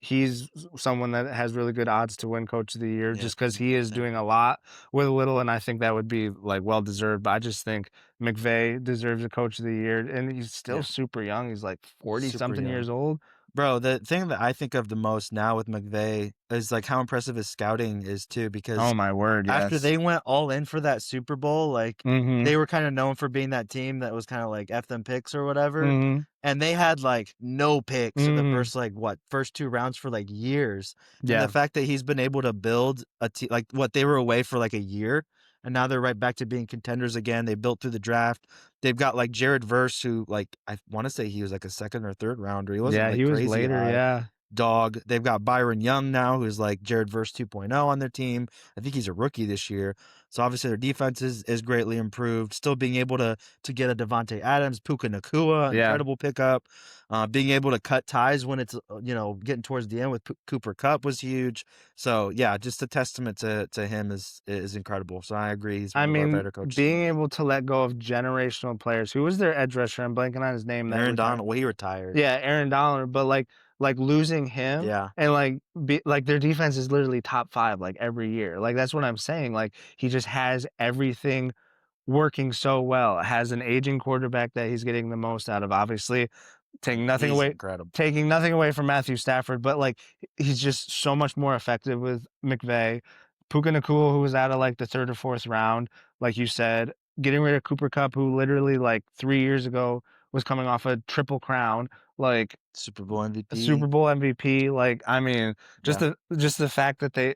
He's someone that has really good odds to win Coach of the Year just because he is doing a lot with a little, and I think that would be like well deserved. But I just think McVay deserves a Coach of the Year, and he's still super young. He's like 40-something years old. Bro, the thing that I think of the most now with McVay is like how impressive his scouting is too, because oh my word, after they went all in for that Super Bowl, like they were kind of known for being that team that was kind of like F them picks or whatever. And they had like no picks in the first 2 rounds for like years. Yeah. And the fact that he's been able to build a team, like they were away for like a year, and now they're right back to being contenders again. They built through the draft. They've got like Jared Verse, who like I want to say he was like a 2nd or 3rd rounder. He wasn't like he was crazy later, high. Dog. They've got Byron Young now, who's like Jared Verse 2.0 on their team. I think he's a rookie this year. So obviously their defense is greatly improved. Still being able to get a Devontae Adams, Puka Nacua, incredible pickup. Being able to cut ties when it's getting towards the end with Cooper Kupp was huge. So yeah, just a testament to him is incredible. So I agree. He's one of our better coaches. Being able to let go of generational players. Who was their edge rusher? I'm blanking on his name. Aaron Donald. Well, he retired. Yeah, Aaron Donald. But like losing him, and like their defense is literally top 5 like every year. Like that's what I'm saying. Like he just has everything working so well. Has an aging quarterback that he's getting the most out of. Obviously, taking nothing away from Matthew Stafford, but like he's just so much more effective with McVay. Puka Nacua, who was out of like the 3rd or 4th round, like you said, getting rid of Cooper Kupp, who literally like 3 years ago was coming off a triple crown, like Super Bowl MVP. Like I mean, just the fact that they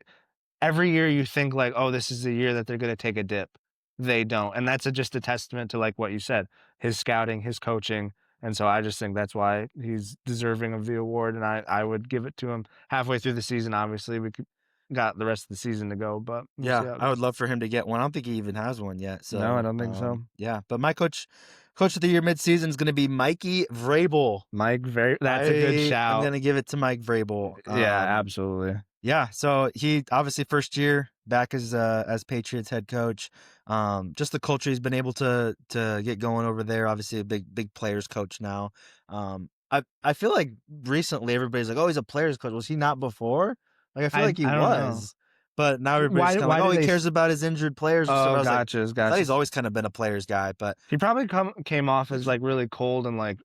every year you think like, oh, this is the year that they're going to take a dip. They don't, and that's just a testament to like what you said, his scouting, his coaching. And so I just think that's why he's deserving of the award, and I would give it to him halfway through the season. Obviously, got the rest of the season to go, but I would love for him to get one. I don't think he even has one yet. So no, I don't think so. Yeah, but my coach of the year midseason is going to be Mikey Vrabel. That's a good shout. I'm going to give it to Mike Vrabel. Yeah, absolutely. Yeah, so he obviously first year back as Patriots head coach. Just the culture he's been able to get going over there. Obviously a big players coach now. I feel like recently everybody's like, oh, he's a players coach. Was he not before? Like I feel like he was. But now everybody's kind of like, oh, he cares about his injured players. Oh, gotcha. I thought he's always kind of been a players guy, but he probably came off as like really cold and like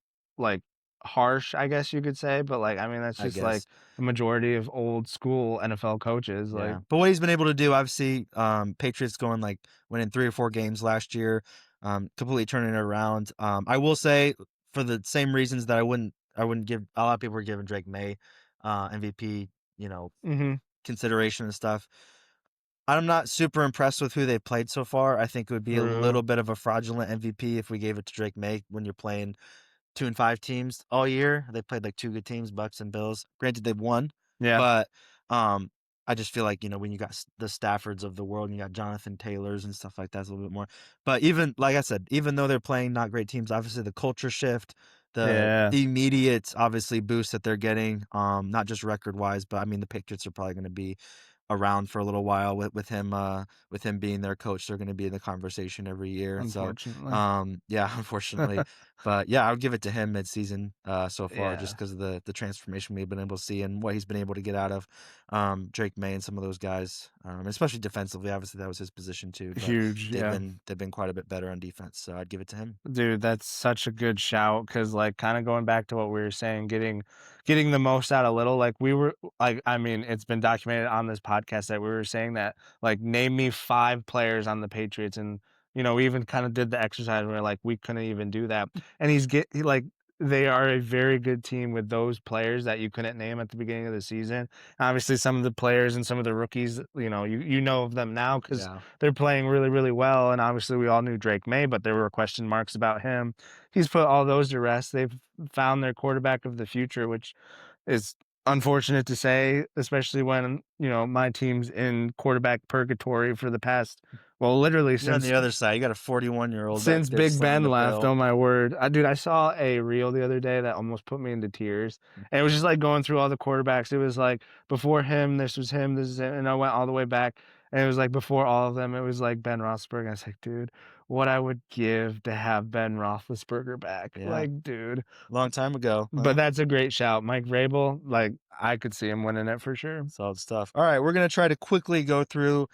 harsh, I guess you could say. But like, I mean, that's just like the majority of old school NFL coaches. Like, but what he's been able to do, obviously, Patriots winning 3 or 4 games last year, completely turning it around. I will say, for the same reasons that I wouldn't give, a lot of people were giving Drake May MVP, consideration and stuff. I'm not super impressed with who they've played so far. I think it would be a little bit of a fraudulent MVP if we gave it to Drake May when you're playing 2-5 teams all year. They played like 2 good teams, Bucks and Bills. Granted, they've won. Yeah. But I just feel like, when you got the Staffords of the world and you got Jonathan Taylors and stuff like that, it's a little bit more. But even, like I said, even though they're playing not great teams, obviously the culture shift, the immediate, obviously, boost that they're getting, not just record-wise, but, I mean, the Patriots are probably going to be around for a little while with him being their coach. They're going to be in the conversation every year. Unfortunately. So, yeah, unfortunately. But, yeah, I would give it to him mid-season so far just Yeah. because of the transformation we've been able to see and what he's been able to get out of Drake May and some of those guys, especially defensively. Obviously, that was his position too. But Huge, they've been quite a bit better on defense, so I'd give it to him. Dude, that's such a good shout because, like, kind of going back to what we were saying, getting the most out of little. Like, we were like, I mean, it's been documented on this podcast that we were saying that, like, name me 5 players on the Patriots, and we even kind of did the exercise where like we couldn't even do that, and like they are a very good team with those players that you couldn't name at the beginning of the season. Obviously, some of the players and some of the rookies, you know of them now because they're playing really, really well. And obviously, we all knew Drake May, but there were question marks about him. He's put all those to rest. They've found their quarterback of the future, which is unfortunate to say, especially when my team's in quarterback purgatory for the past, well, literally You're on since the other side. You got a 41-year-old since back there Big slinging Ben the left. pill. Oh my word, dude! I saw a reel the other day that almost put me into tears, and it was just like going through all the quarterbacks. It was like before him, this was him, this is him, and I went all the way back, and it was like before all of them, it was like Ben Roethlisberger. I was like, dude, what I would give to have Ben Roethlisberger back, Yeah. like, dude. Long time ago. But that's a great shout, Mike Vrabel. Like, I could see him winning it for sure. Solid stuff. All right, we're gonna try to quickly go through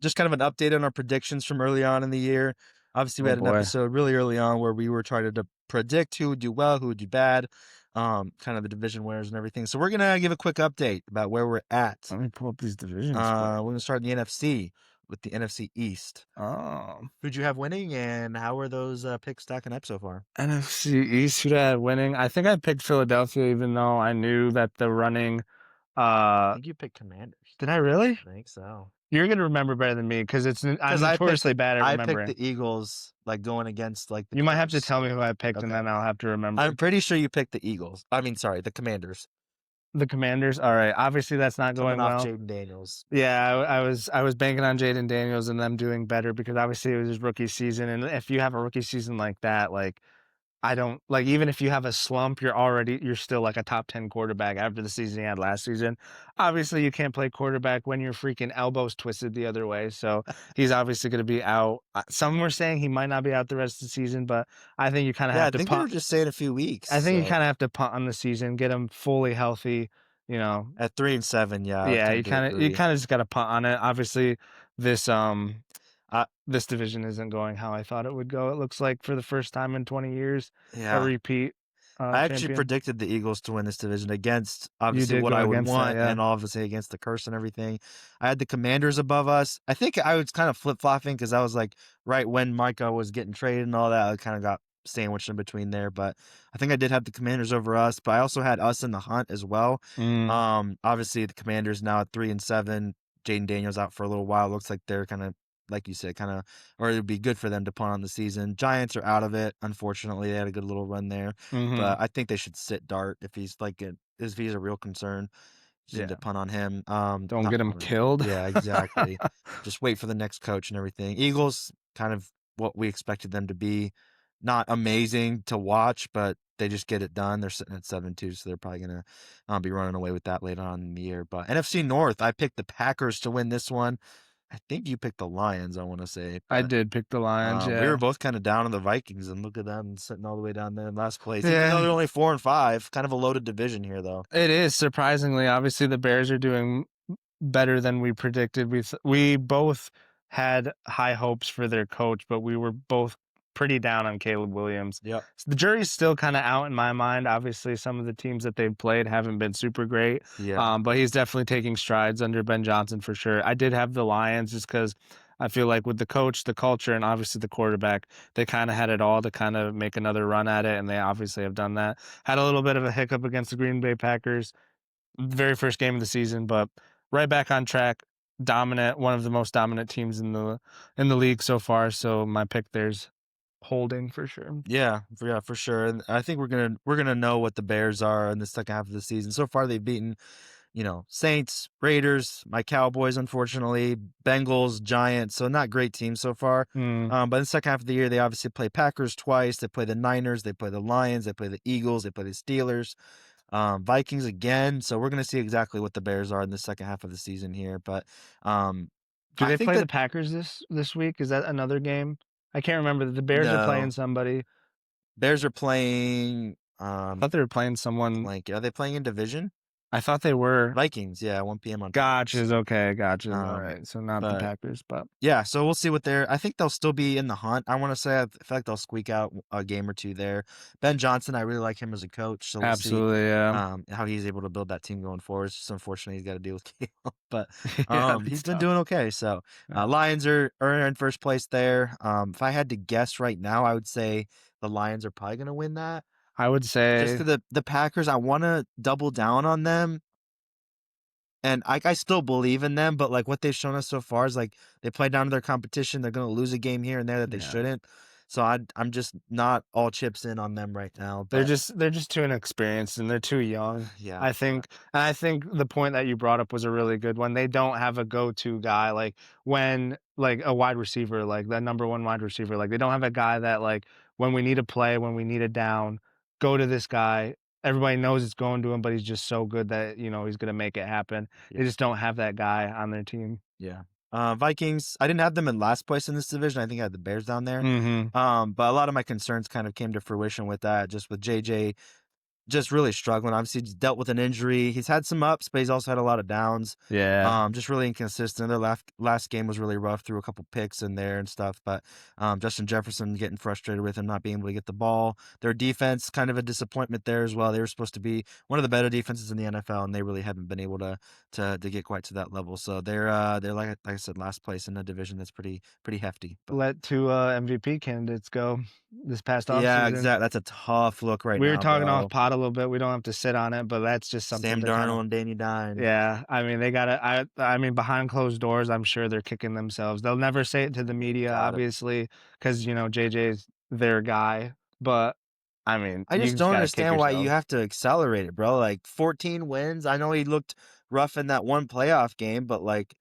just kind of an update on our predictions from early on in the year. Obviously, we had an episode really early on where we were trying to predict who would do well, who would do bad, kind of the division winners and everything. So we're gonna give a quick update about where we're at. Let me pull up these divisions. We're gonna start in the NFC with the NFC East. Oh, Who'd you have winning, and how are those picks stacking up so far? NFC East, who'd I have winning? I think I picked Philadelphia, even though I knew that the running. I think you picked Commanders. Did I really? I think so. You're gonna remember better than me because I'm notoriously bad at remembering. I picked the Eagles, like going against like the. You might have to tell me who I picked, and then I'll have to remember. I'm pretty sure you picked the Eagles. I mean, sorry, the Commanders. The Commanders. All right. Obviously, that's not going well. Jaden Daniels. Yeah, I was banking on Jaden Daniels and them doing better because obviously it was his rookie season, and if you have a rookie season like that, like. I don't like, even if you have a slump, you're still like a top 10 quarterback after the season he had last season. Obviously, you can't play quarterback when your freaking elbow's twisted the other way. So he's obviously going to be out. Some were saying he might not be out the rest of the season, but I think you kind of have to punt. I think they were just saying a few weeks. I think you kind of have to punt on the season, get him fully healthy. At 3-7, yeah. Yeah, you kind of just got to punt on it. Obviously, this division isn't going how I thought it would go. It looks like for the first time in 20 years, a repeat. I actually predicted the Eagles to win this division against obviously what I would want, and obviously against the curse and everything. I had the Commanders above us. I think I was kind of flip-flopping because I was like, right when Micah was getting traded and all that, I kind of got sandwiched in between there. But I think I did have the Commanders over us, but I also had us in the hunt as well. Obviously the Commanders now at 3-7. Jaden Daniels out for a little while. Looks like they're kind of, like you said, or it would be good for them to punt on the season. Giants are out of it. Unfortunately, they had a good little run there, but I think they should sit Dart if he's a real concern. Just need to punt on him. Don't get him killed. Yeah, exactly. Just wait for the next coach and everything. Eagles, kind of what we expected them to be. Not amazing to watch, but they just get it done. They're sitting at 7-2, so they're probably going to be running away with that later on in the year. But NFC North, I picked the Packers to win this one. I think you picked the Lions, I want to say. I did pick the Lions, yeah. We were both kind of down on the Vikings, and look at them sitting all the way down there in last place. Even though they're only 4-5. Kind of a loaded division here, though. It is, surprisingly. Obviously, the Bears are doing better than we predicted. We both had high hopes for their coach, but we were both pretty down on Caleb Williams. Yeah. So the jury's still kind of out in my mind. Obviously, some of the teams that they've played haven't been super great. Yeah. But he's definitely taking strides under Ben Johnson for sure. I did have the Lions just because I feel like with the coach, the culture, and obviously the quarterback, they kind of had it all to kind of make another run at it, and they obviously have done that. Had a little bit of a hiccup against the Green Bay Packers, very first game of the season, but right back on track. Dominant, one of the most dominant teams in the league so far. So my pick there's holding for sure. Yeah, for sure. And I think we're gonna know what the Bears are in the second half of the season. So far, they've beaten Saints, Raiders, my Cowboys, unfortunately, Bengals, Giants. So not great teams so far. But in the second half of the year, they obviously play Packers twice. They play the Niners. They play the Lions. They play the Eagles. They play the Steelers. Vikings again. So we're going to see exactly what the Bears are in the second half of the season here. But do they play the the Packers this week? Is that another game? I can't remember. The Bears are playing somebody. Bears are playing. I thought they were playing someone. Are they playing in division? I thought they were Vikings. Yeah, 1 p.m. on. Gotcha's okay. Gotcha's all right. So not the Packers, but yeah. So we'll see what they're. I think they'll still be in the hunt. I want to say I feel like they'll squeak out a game or two there. Ben Johnson, I really like him as a coach. So we'll absolutely, see, yeah. how he's able to build that team going forward. It's just unfortunately he's got to deal with Caleb, but he's been tough. doing okay. So Lions are in first place there. If I had to guess right now, I would say the Lions are probably going to win that. I would say just to the Packers, I want to double down on them. And I still believe in them, but like what they've shown us so far is like they play down to their competition. They're going to lose a game here and there that they shouldn't. So I'm just not all chips in on them right now. But they're just too inexperienced and they're too young. Yeah, I think the point that you brought up was a really good one. They don't have a go-to guy like when like a wide receiver, like that number one wide receiver. Like they don't have a guy that like when we need a play, when we need a down, go to this guy. Everybody knows it's going to him, but he's just so good that he's going to make it happen. They just don't have that guy on their team. Yeah. Vikings, I didn't have them in last place in this division. I think I had the Bears down there. Mm-hmm. But a lot of my concerns kind of came to fruition with that, just with JJ just really struggling. Obviously, he's dealt with an injury. He's had some ups, but he's also had a lot of downs. Yeah. Just really inconsistent. Their last game was really rough, threw a couple picks in there and stuff. But Justin Jefferson getting frustrated with him not being able to get the ball. Their defense, kind of a disappointment there as well. They were supposed to be one of the better defenses in the NFL, and they really haven't been able to get quite to that level. So they're like I said, last place in a division that's pretty hefty. But let two MVP candidates go this past offseason. Yeah, exactly. That's a tough look right now. We were talking off pod a little bit. We don't have to sit on it, but that's just something. Sam Darnold and Danny Dimes. Yeah, I mean they gotta. I mean behind closed doors, I'm sure they're kicking themselves. They'll never say it to the media, obviously, because JJ's their guy. But I mean, I just don't understand why you have to accelerate it, bro. Like 14 wins. I know he looked rough in that one playoff game, but like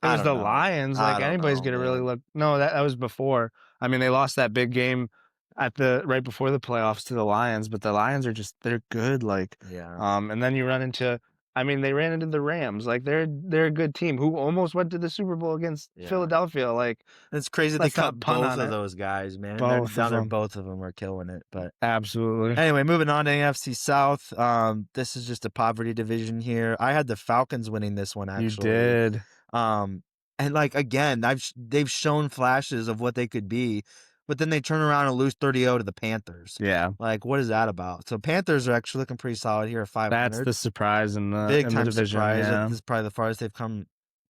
it was the Lions. Like anybody's gonna really look. No, that was before. I mean, they lost that big game at right before the playoffs to the Lions, but the Lions are they're good. Like and then you run into. I mean, they ran into the Rams. Like they're a good team who almost went to the Super Bowl against Philadelphia. Like it's crazy they cut both of those guys, man. Both of them are killing it. But absolutely. Anyway, moving on to NFC South. This is just a poverty division here. I had the Falcons winning this one. Actually, you did. And like again, they've shown flashes of what they could be. But then they turn around and lose 30-0 to the Panthers. Yeah. Like, what is that about? So Panthers are actually looking pretty solid here at 500. That's the surprise in the big time division. Surprise. Yeah. This is probably the farthest they've come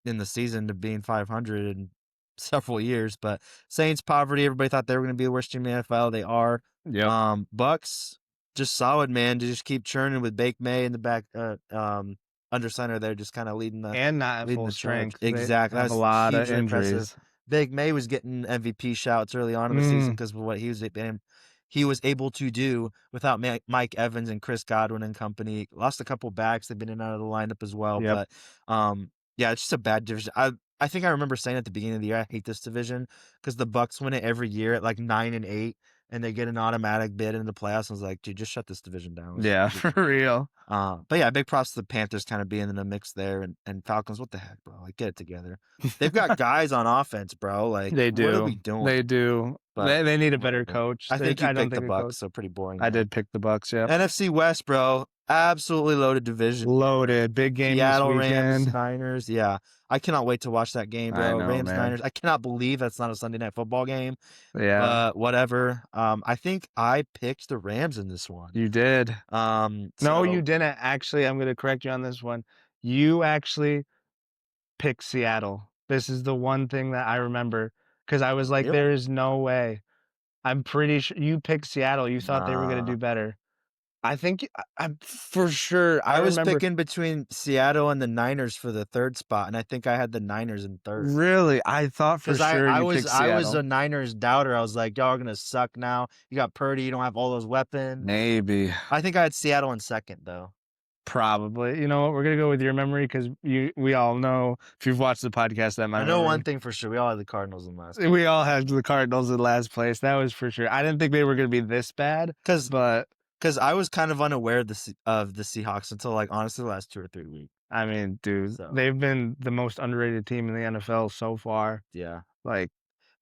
in the season to being 500 in several years. But Saints, poverty. Everybody thought they were going to be the worst team in the NFL. They are. Yeah. Bucks, just solid, man. To just keep churning with Bake May in the back. Under center there, just kind of leading the and not at full strength. Exactly. That's a lot of injuries. Impressive. Big May was getting MVP shouts early on in the season because of what he was able to do without Mike Evans and Chris Godwin and company. Lost a couple backs. They've been in and out of the lineup as well. Yep. But it's just a bad division. I think I remember saying at the beginning of the year, I hate this division because the Bucks win it every year at like 9-8. And they get an automatic bid into the playoffs. I was like, dude, just shut this division down. Yeah, for real. But yeah, big props to the Panthers kind of being in the mix there. And Falcons, what the heck, bro? Like, get it together. They've got guys on offense, bro. Like, they do. What are we doing? They do. But they need a better coach. I think you picked the Bucks, so pretty boring. I did pick the Bucks, yeah. NFC West, bro. Absolutely loaded division. Loaded. Big game Seattle this weekend. Rams, Niners. Yeah. I cannot wait to watch that game, bro. Rams, Niners. I cannot believe that's not a Sunday night football game. Yeah. But whatever. I think I picked the Rams in this one. You did. No, you didn't. Actually, I'm going to correct you on this one. You actually picked Seattle. This is the one thing that I remember because I was like, there is no way. I'm pretty sure you picked Seattle. You thought they were going to do better. I think I'm for sure. I was picking between Seattle and the Niners for the third spot, and I think I had the Niners in third. Really? I thought for sure I was a Niners doubter. I was like, y'all are gonna suck now. You got Purdy. You don't have all those weapons. Maybe. I think I had Seattle in second though. Probably. You know what? We're gonna go with your memory because we all know if you've watched the podcast that my I know memory. one thing for sure. We all had the Cardinals in last. We all had the Cardinals in last place. That was for sure. I didn't think they were gonna be this bad, Because but I was kind of unaware of the Seahawks until like honestly the last 2 or 3 weeks. I mean, dude, So. they've been the most underrated team in the NFL so far. Yeah. Like,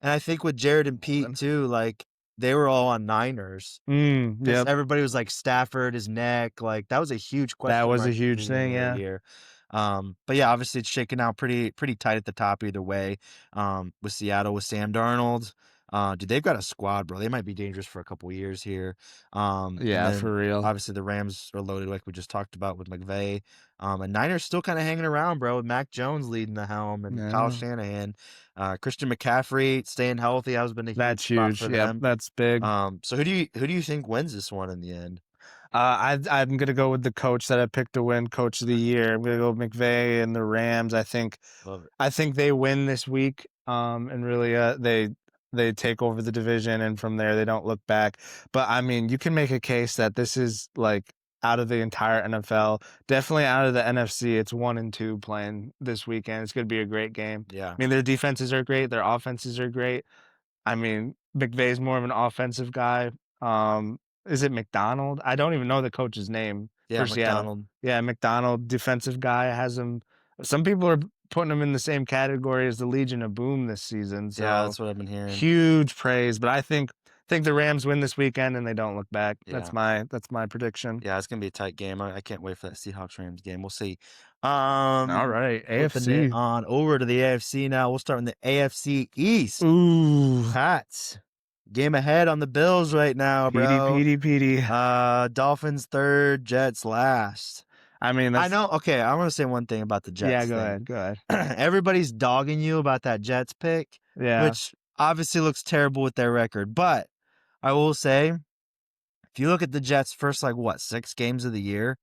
And I think with Jared and Pete too, like they were all on Niners. Because everybody was like Stafford, his neck, like that was a huge question. That was a mark at the huge beginning thing, of the year. But yeah, obviously it's shaking out pretty tight at the top either way. With Seattle with Sam Darnold. Dude, they've got a squad, bro. They might be dangerous for a couple years here. And then, for real. obviously the Rams are loaded, like we just talked about with McVay. And Niners still kind of hanging around, bro, with Mac Jones leading the helm and Kyle Shanahan. Christian McCaffrey staying healthy has been a huge spot for them. That's big. So who do you think wins this one in the end? I'm gonna go with the coach that I picked to win Coach of the Year. I'm gonna go with McVay and the Rams. I think they win this week. And really, they take over the division, and from there they don't look back. But I mean, you can make a case that this is like out of the entire NFL, definitely out of the NFC. It's 1 and 2 playing this weekend. It's gonna be a great game. Yeah. I mean, their defenses are great. Their offenses are great. I mean, McVay's more of an offensive guy. Is it McDonald? I don't even know the coach's name for Seattle. McDonald. Yeah, McDonald, defensive guy, has him. Some people are putting him in the same category as the Legion of Boom this season. So yeah, that's what I've been hearing. Huge praise, but I think the Rams win this weekend and they don't look back. Yeah. That's my prediction. Yeah, it's gonna be a tight game. I can't wait for that Seahawks Rams game. We'll see. All right, AFC. On over to the AFC now. We'll start in the AFC East. Ooh, Pats. Game ahead on the Bills right now, bro. Petey. Dolphins third, Jets last. I mean, I know. Okay, I want to say one thing about the Jets. Yeah, go ahead. Everybody's dogging you about that Jets pick, which obviously looks terrible with their record. But I will say, if you look at the Jets' first, 6 games of the year,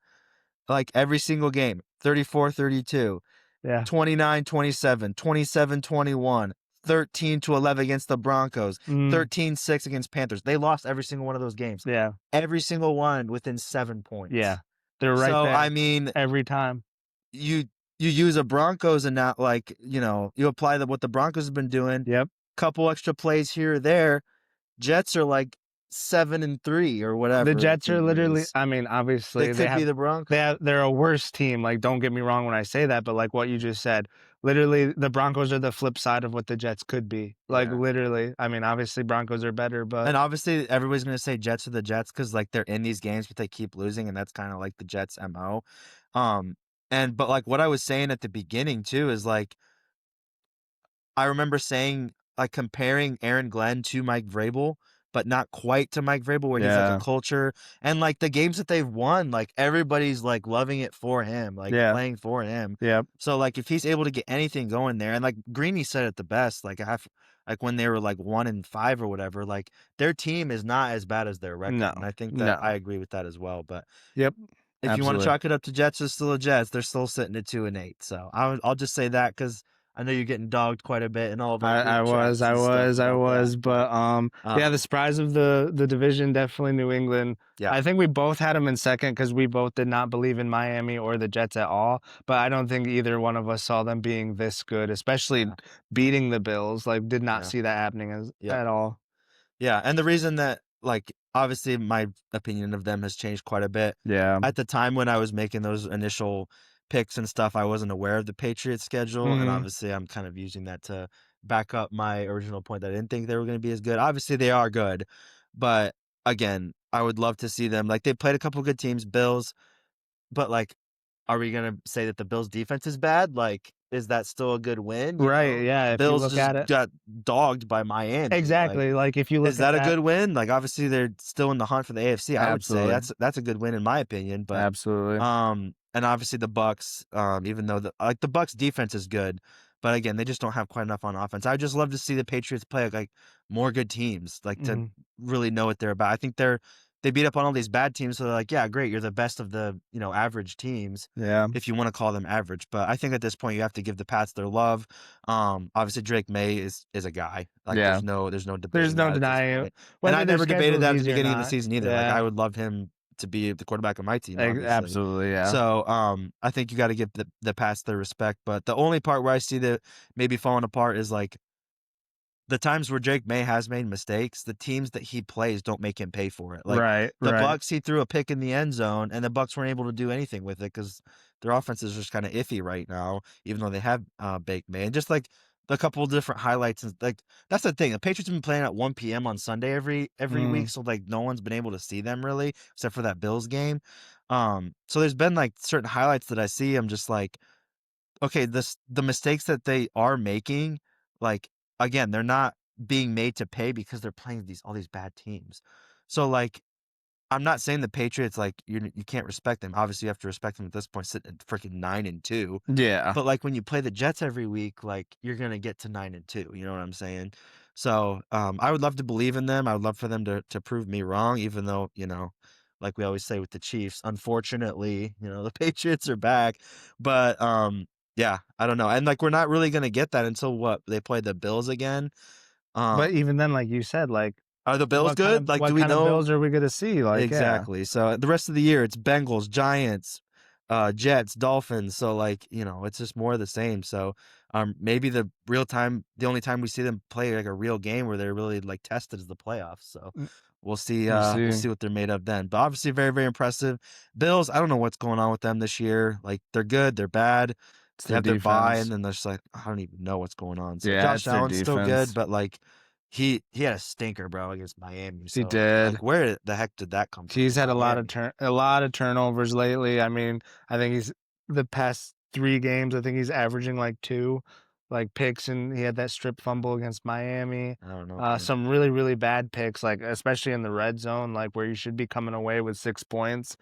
like every single game, 34-32, 29-27, 27-21, 13-11 against the Broncos, 13-6 against Panthers. They lost every single one of those games. Yeah. Every single one within 7 points. Yeah. They're right so, there. I mean, every time. You use a Broncos and not you apply what the Broncos have been doing. Yep. Couple extra plays here or there. Jets are 7-3 or whatever. The Jets are literally, I mean, obviously they could be the Broncos. They're a worse team. Like, don't get me wrong when I say that, but like what you just said, literally the Broncos are the flip side of what the Jets could be. Like literally, I mean, obviously Broncos are better, but. And obviously everybody's going to say Jets are the Jets because they're in these games, but they keep losing. And that's kind of like the Jets MO. But what I was saying at the beginning too is I remember saying comparing Aaron Glenn to Mike Vrabel, but not quite to Mike Vrabel, where he's a culture. And the games that they've won, everybody's loving it for him, playing for him. Yeah. So if he's able to get anything going there, and Greeny said it the best, when they were 1-5 or whatever, their team is not as bad as their record. No. And I think that I agree with that as well. But yep. If you want to chalk it up to Jets, they're still a Jets. They're still sitting at 2-8. So I'll just say that because I know you're getting dogged quite a bit and all of that. I was, but the surprise of the division, definitely New England. Yeah. I think we both had them in second because we both did not believe in Miami or the Jets at all. But I don't think either one of us saw them being this good, especially beating the Bills. Did not see that happening at all. Yeah, and the reason that obviously my opinion of them has changed quite a bit. Yeah. At the time when I was making those initial picks and stuff, I wasn't aware of the Patriots schedule, and obviously I'm kind of using that to back up my original point that I didn't think they were going to be as good. Obviously they are good, but again, I would love to see them. They played a couple good teams, Bills, but are we going to say that the Bills defense is bad? Is that still a good win? Right, yeah. If Bills you look just at it, got dogged by Miami. Exactly. If you look, is that a good win? Obviously they're still in the hunt for the AFC. I would say that's a good win in my opinion. But absolutely. And obviously the Bucks, even though the Bucks defense is good, but again they just don't have quite enough on offense. I would just love to see the Patriots play more good teams, to really know what they're about. I think they beat up on all these bad teams, so they're yeah, great, you're the best of the average teams. Yeah, if you want to call them average. But I think at this point you have to give the Pats their love. Obviously Drake May is a guy. There's no debate. There's no denying it. And I never debated that at the beginning of the season either. I would love him to be the quarterback of my team, obviously. Absolutely, yeah. So I think you got to give the Pats their respect. But the only part where I see that maybe falling apart is like the times where Drake May has made mistakes, the teams that he plays don't make him pay for it. Like the Bucks, he threw a pick in the end zone, and the Bucks weren't able to do anything with it because their offense is just kind of iffy right now, even though they have Drake May. And just like the couple of different highlights, and like that's the thing. The Patriots have been playing at 1 p.m. on Sunday every week, so like no one's been able to see them really, except for that Bills game. So there's been like certain highlights that I see. I'm just like, okay, the mistakes that they are making, like again, they're not being made to pay because they're playing all these bad teams. So like, I'm not saying the Patriots like you can't respect them. Obviously, you have to respect them at this point, sitting at freaking 9-2. Yeah. But like when you play the Jets every week, like you're gonna get to 9-2. You know what I'm saying? So I would love to believe in them. I would love for them to prove me wrong, even though like we always say with the Chiefs, unfortunately, the Patriots are back. But yeah, I don't know. And like we're not really gonna get that until they play the Bills again. But even then, like you said, like are the Bills good? Like, what do we kind know? of Bills are we going to see? Like, exactly. So the rest of the year, it's Bengals, Giants, Jets, Dolphins. So like, it's just more of the same. So maybe the only time we see them play like a real game where they're really like tested is the playoffs. So we'll see. We'll see what they're made of then. But obviously, very, very impressive. Bills, I don't know what's going on with them this year. Like, they're good, they're bad. They have their bye, and then they're just like, I don't even know what's going on. So Josh Allen's still good, but like he had a stinker, bro, against Miami. So, he did. Like, where the heck did that come from? He's had a lot of turnovers lately. I mean, I think he's the past 3 games. I think he's averaging like 2 like picks, and he had that strip fumble against Miami. I don't know. Some really, really bad picks, like especially in the red zone, like where you should be coming away with 6 points.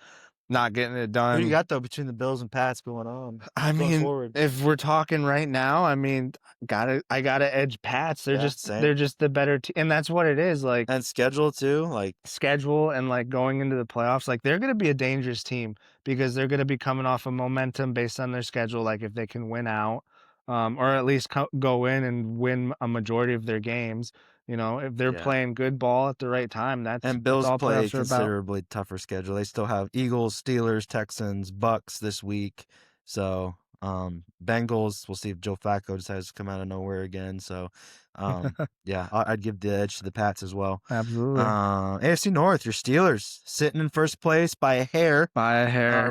Not getting it done. Who do you got though between the Bills and Pats going on? I mean, forward? If we're talking right now, I mean, I gotta edge Pats. They're just the better team, and that's what it is. Like, and schedule too, like schedule and like going into the playoffs, like they're gonna be a dangerous team because they're gonna be coming off of momentum based on their schedule. Like if they can win out, or at least go in and win a majority of their games. If they're playing good ball at the right time, and Bills all play playoffs are about. considerably tougher schedule. They still have Eagles, Steelers, Texans, Bucks this week. So Bengals, we'll see if Joe Flacco decides to come out of nowhere again. So yeah, I'd give the edge to the Pats as well. Absolutely. AFC North, your Steelers sitting in first place by a hair.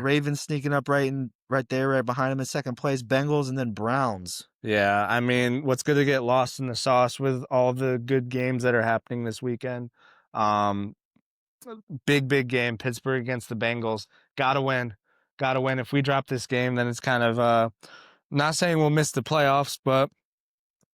Ravens sneaking up right there, right behind them in second place. Bengals and then Browns. Yeah, I mean, what's going to get lost in the sauce with all the good games that are happening this weekend? Big game, Pittsburgh against the Bengals. Gotta win. If we drop this game, then it's kind of not saying we'll miss the playoffs, but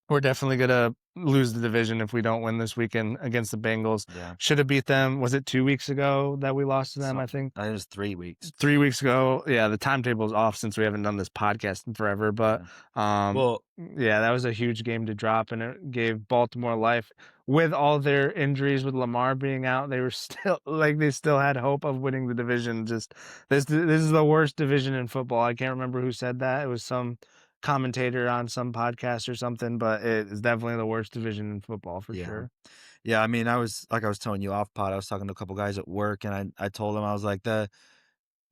we're definitely going to lose the division if we don't win this weekend against the Bengals. Yeah. Should have beat them. Was it 2 weeks ago that we lost to them, I think? I think it was 3 weeks. 3 weeks ago. Yeah, the timetable's off since we haven't done this podcast in forever. But, yeah, that was a huge game to drop, and it gave Baltimore life. With all their injuries, with Lamar being out, they were still, they still had hope of winning the division. Just, this is the worst division in football. I can't remember who said that. It was some commentator on some podcast or something, but it is definitely the worst division in football for sure. Yeah, I mean, I was telling you off pod, I was talking to a couple guys at work, and I told them, I was like, the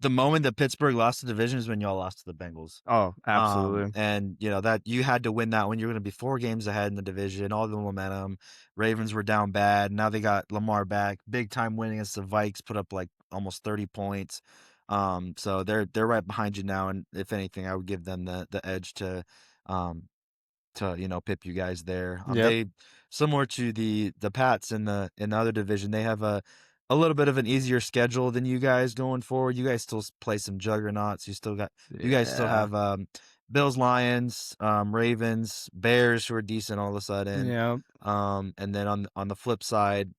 moment that Pittsburgh lost the division is when y'all lost to the Bengals. Oh, absolutely. And that you had to win that when you're going to be 4 games ahead in the division, all the momentum. Ravens were down bad. Now they got Lamar back, big time win against the Vikes, put up like almost 30 points. So they're right behind you now, and if anything, I would give them the edge to pip you guys there. They, similar to the Pats in the other division, they have a little bit of an easier schedule than you guys going forward. You guys still play some juggernauts. You guys still have Bills, Lions, Ravens, Bears, who are decent all of a sudden. Yeah. And then on the flip side,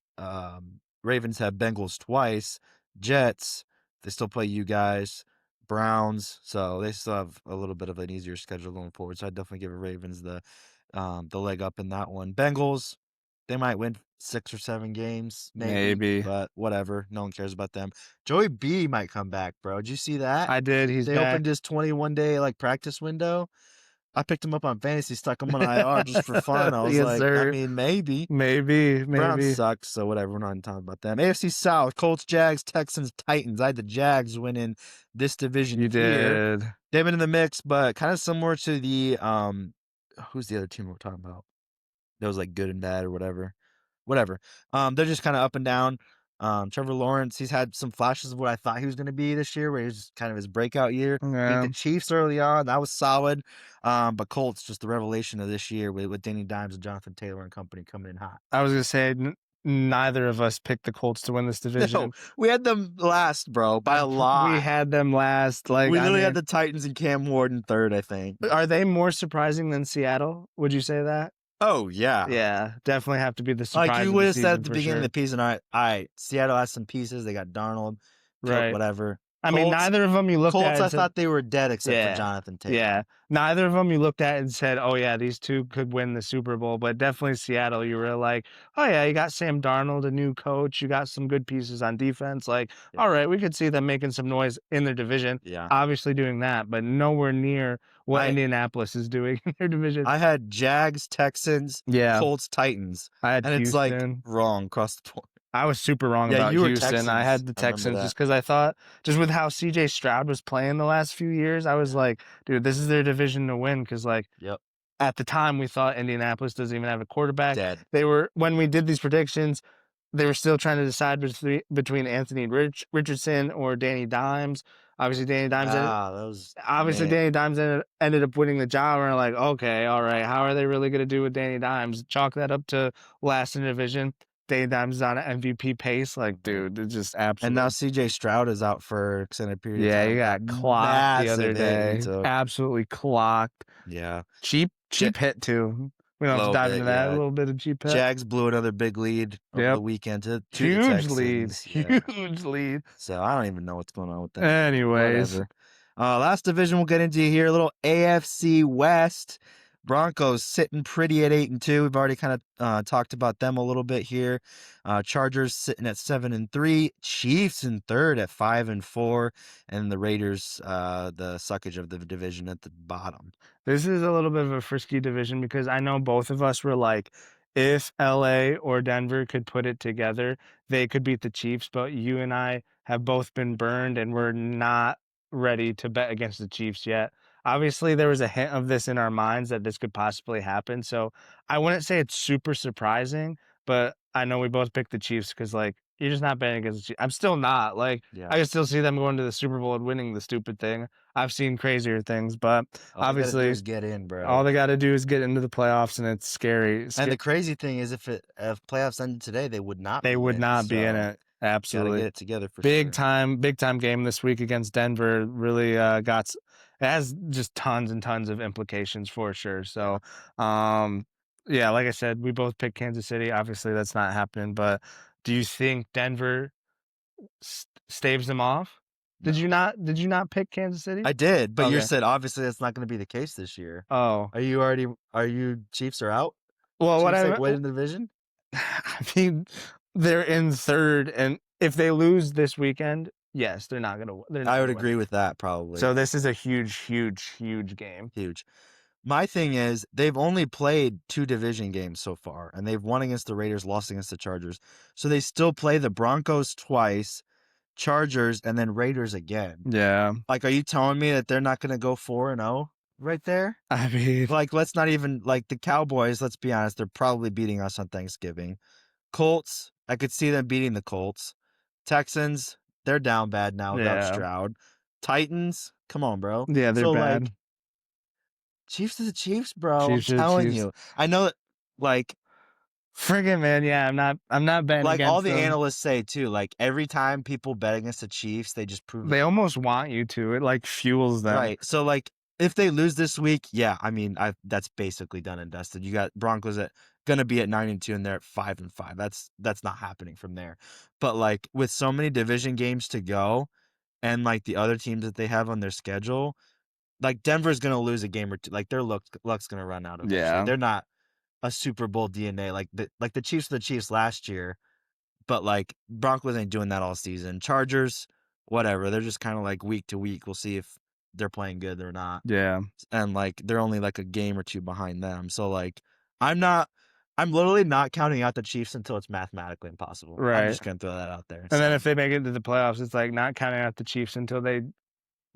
Ravens have Bengals twice, Jets. They still play you guys, Browns, so they still have a little bit of an easier schedule going forward. So I'd definitely give the Ravens the leg up in that one. Bengals, they might win 6 or 7 games, maybe, but whatever. No one cares about them. Joey B might come back, bro. Did you see that? I did. They opened his 21-day practice window. I picked him up on fantasy, stuck him on IR just for fun. I was Yes, like, sir. I mean, maybe. Maybe. Browns suck, so whatever. We're not even talking about them. AFC South, Colts, Jags, Texans, Titans. I had the Jags winning this division You here. did. They've been in the mix, but kind of similar to the who's the other team we're talking about? That was like good and bad or whatever. They're just kind of up and down. Trevor Lawrence, he's had some flashes of what I thought he was going to be this year, where he was kind of his breakout year. Yeah. Beat the Chiefs early on, that was solid. But Colts, just the revelation of this year with Danny Dimes and Jonathan Taylor and company coming in hot. I was gonna say neither of us picked the Colts to win this division. No, we had them last, bro, by a lot. We had them last. Like we literally had the Titans and Cam Ward in third, I think. Are they more surprising than Seattle? Would you say that? Oh yeah, Yeah, definitely have to be the surprise. Like you of would the have said season at the for beginning sure. of the season, all right, Seattle has some pieces. They got Darnold, Right. whatever. I mean, neither of them you looked at. Colts, I and said, thought they were dead except for Jonathan Taylor. Yeah, neither of them you looked at and said, "Oh yeah, these two could win the Super Bowl." But definitely Seattle, you were like, "Oh yeah, you got Sam Darnold, a new coach. You got some good pieces on defense. Like, all right, we could see them making some noise in their division. Yeah, obviously doing that, but nowhere near what Indianapolis is doing in their division." I had Jags, Texans, Colts, Titans. I had Houston. It's like wrong across the board. I was super wrong about you were Houston. Texans. I had the Texans just because I thought, just with how C.J. Stroud was playing the last few years, I was like, dude, this is their division to win. Because at the time, we thought Indianapolis doesn't even have a quarterback. Dead. They were, when we did these predictions, they were still trying to decide between Anthony Richardson or Danny Dimes. Obviously, Danny Dimes. Danny Dimes ended up winning the job. And we're like, okay, all right, how are they really going to do with Danny Dimes? Chalk that up to last in the division. Danny Dimes is on an MVP pace. Like, dude, it's just absolutely. And now C.J. Stroud is out for extended period of time. Yeah, he got clocked the other day. Absolutely clocked. Yeah. Cheap hit, too. We don't have to dive into that. A little bit of cheap hit. Jags blew another big lead over the weekend to huge lead. Huge lead. So I don't even know what's going on with that. Anyways. Whatever. Last division we'll get into here, a little AFC West. Broncos sitting pretty at 8-2. We've already kind of talked about them a little bit here. Chargers sitting at 7-3. Chiefs in third at 5-4, and the Raiders, the suckage of the division, at the bottom. This is a little bit of a frisky division because I know both of us were like, if LA or Denver could put it together, they could beat the Chiefs. But you and I have both been burned, and we're not ready to bet against the Chiefs yet. Obviously, there was a hint of this in our minds that this could possibly happen. So I wouldn't say it's super surprising, but I know we both picked the Chiefs because, like, you're just not betting against the Chiefs. I'm still not. Like, I can still see them going to the Super Bowl and winning the stupid thing. I've seen crazier things, but obviously, all they gotta do is get in, bro. All they got to do is get into the playoffs, and it's scary. And the crazy thing is, if playoffs ended today, they would not. They would not be in it. Absolutely, gotta get it together for big time game this week against Denver. Really it has just tons and tons of implications for sure. So, yeah, like I said, we both picked Kansas City. Obviously, that's not happening. But do you think Denver staves them off? No. Did you not pick Kansas City? I did, but you said obviously that's not going to be the case this year. Oh, are you Chiefs are out? Well, Chiefs what win in the division? I mean, they're in third, and if they lose this weekend, yes, they're not going to. I would agree with that probably. So this is a huge game. Huge. My thing is, they've only played 2 division games so far, and they've won against the Raiders, lost against the Chargers. So they still play the Broncos twice, Chargers, and then Raiders again. Yeah. Like, are you telling me that they're not going to go 4-0 right there? I mean, like, let's not even, like, the Cowboys, let's be honest, they're probably beating us on Thanksgiving. Colts, I could see them beating the Colts. Texans, they're down bad now without Stroud. Titans, come on, bro. Yeah, they're bad. Like, Chiefs are the Chiefs, bro. I'm telling you. I know that, like, friggin' man, yeah, I'm not betting like against all the them. analysts say too. Like every time people bet against the Chiefs, they just prove they almost want you to. It like fuels them, right? So like if they lose this week, yeah, I mean, that's basically done and dusted. You got Broncos at gonna be at 9-2, and they're at 5-5. That's not happening from there. But like with so many division games to go, and like the other teams that they have on their schedule. Like Denver's gonna lose a game or two. Like their luck's gonna run out eventually. Yeah. They're not a Super Bowl DNA like the Chiefs were the Chiefs last year, but like Broncos ain't doing that all season. Chargers, whatever. They're just kind of like week to week. We'll see if they're playing good, they're not. Yeah. And like they're only like a game or two behind them. So like I'm literally not counting out the Chiefs until it's mathematically impossible. I'm Right. just gonna throw that out there. And then if they make it to the playoffs, it's like not counting out the Chiefs until they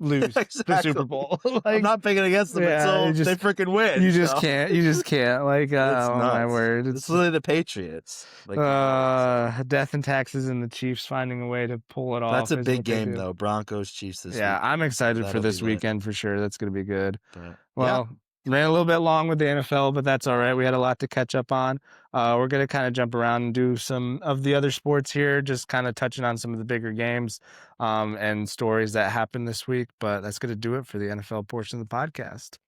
lose the Exactly. Super Bowl. I'm Like, not picking against them until they freaking win. you just can't. You just can't. Like, It's oh my nuts. word. It's literally the Patriots. Like, death and taxes and the Chiefs finding a way to pull it off. that's a is big what they game do. though. Broncos Chiefs this week. Yeah, I'm excited for That'll this be lit. weekend for sure. That's gonna be good. But, Well, ran a little bit long with the NFL, but that's all right. We had a lot to catch up on. We're going to kind of jump around and do some of the other sports here, just kind of touching on some of the bigger games and stories that happened this week. But that's going to do it for the NFL portion of the podcast.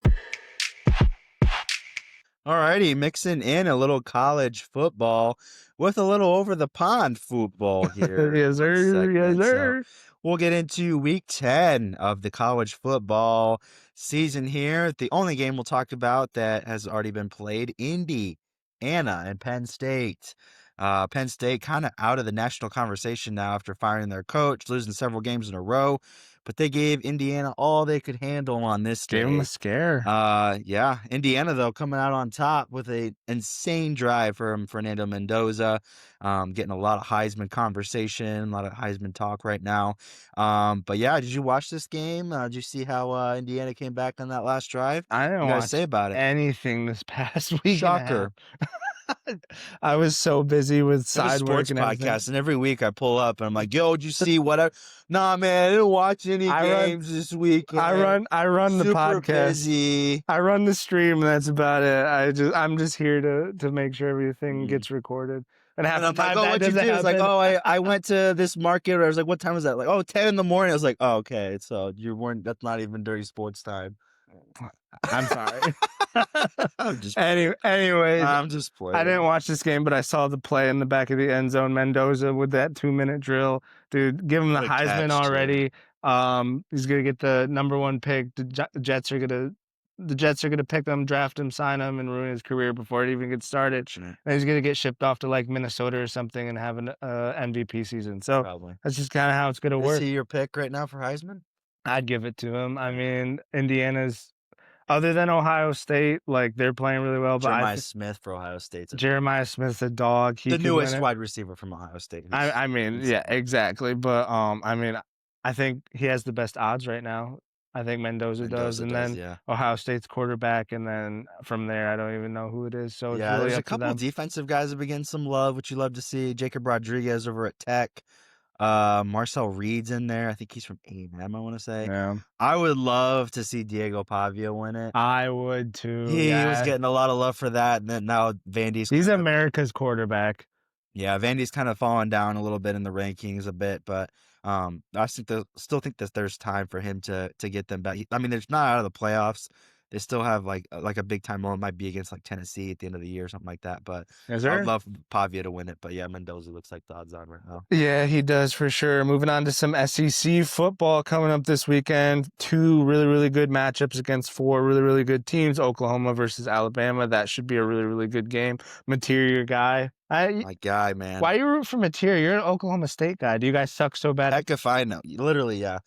Alrighty, mixing in a little college football with a little over the pond football here. Yes, sir. Yes, sir. So we'll get into week 10 of the college football season here. The only game we'll talk about that has already been played, Indiana and Penn State. Penn State kind of out of the national conversation now after firing their coach, losing several games in a row. But they gave Indiana all they could handle on this day. Gave them a scare. Yeah. Indiana, though, coming out on top with an insane drive from Fernando Mendoza, getting a lot of Heisman conversation, a lot of Heisman talk right now. But yeah, did you watch this game? Did you see how Indiana came back on that last drive? I didn't watch say about it? Anything this past week. Shocker. I was so busy with side work and podcasts, and every week I pull up and I'm like, "Yo, did you see what? Nah, man, I didn't watch any games this week. I run the Super podcast. Busy. I run the stream. And that's about it. I'm just here to make sure everything gets recorded. And half the time, like, what you do? It's like, I went to this market. I was like, what time was that? Like, 10 in the morning. I was like, oh, okay. So that's not even during sports time. I'm sorry. I'm just anyways, I'm just playing. I didn't watch this game, but I saw the play in the back of the end zone. Mendoza with that 2-minute drill, dude. Give him the Heisman already. He's gonna get the number 1 pick. The Jets are gonna pick him, draft him, sign him, and ruin his career before it even gets started. And he's gonna get shipped off to like Minnesota or something and have an MVP season. So that's just kind of how it's gonna work. Is he your pick right now for Heisman? I'd give it to him. I mean, Indiana's, other than Ohio State, like they're playing really well. But Jeremiah Smith for Ohio State. Jeremiah Smith's a dog. The newest wide receiver from Ohio State. I mean, yeah, exactly. But I mean, I think he has the best odds right now. I think Mendoza does, and then Ohio State's quarterback, and then from there, I don't even know who it is. So it's really there's up a couple to of defensive guys that begin some love, which you love to see. Jacob Rodriguez over at Tech. Marcel Reed's in there. I think he's from A&M, I want to say. Yeah. I would love to see Diego Pavia win it. I would too. He was getting a lot of love for that, and then now Vandy's. He's America's quarterback. Yeah, Vandy's kind of fallen down a little bit in the rankings a bit, but I still think that there's time for him to get them back. I mean, they're not out of the playoffs. They still have like a big time moment. Might be against like Tennessee at the end of the year or something like that. But I'd love Pavia to win it. But yeah, Mendoza looks like the odds on right now. Yeah, he does for sure. Moving on to some SEC football coming up this weekend. 2 really, really good matchups against 4 really, really good teams. Oklahoma versus Alabama. That should be a really, really good game. Material guy. My guy, man. Why you root for Material? You're an Oklahoma State guy. Do you guys suck so bad? Heck if I know. Literally, yeah.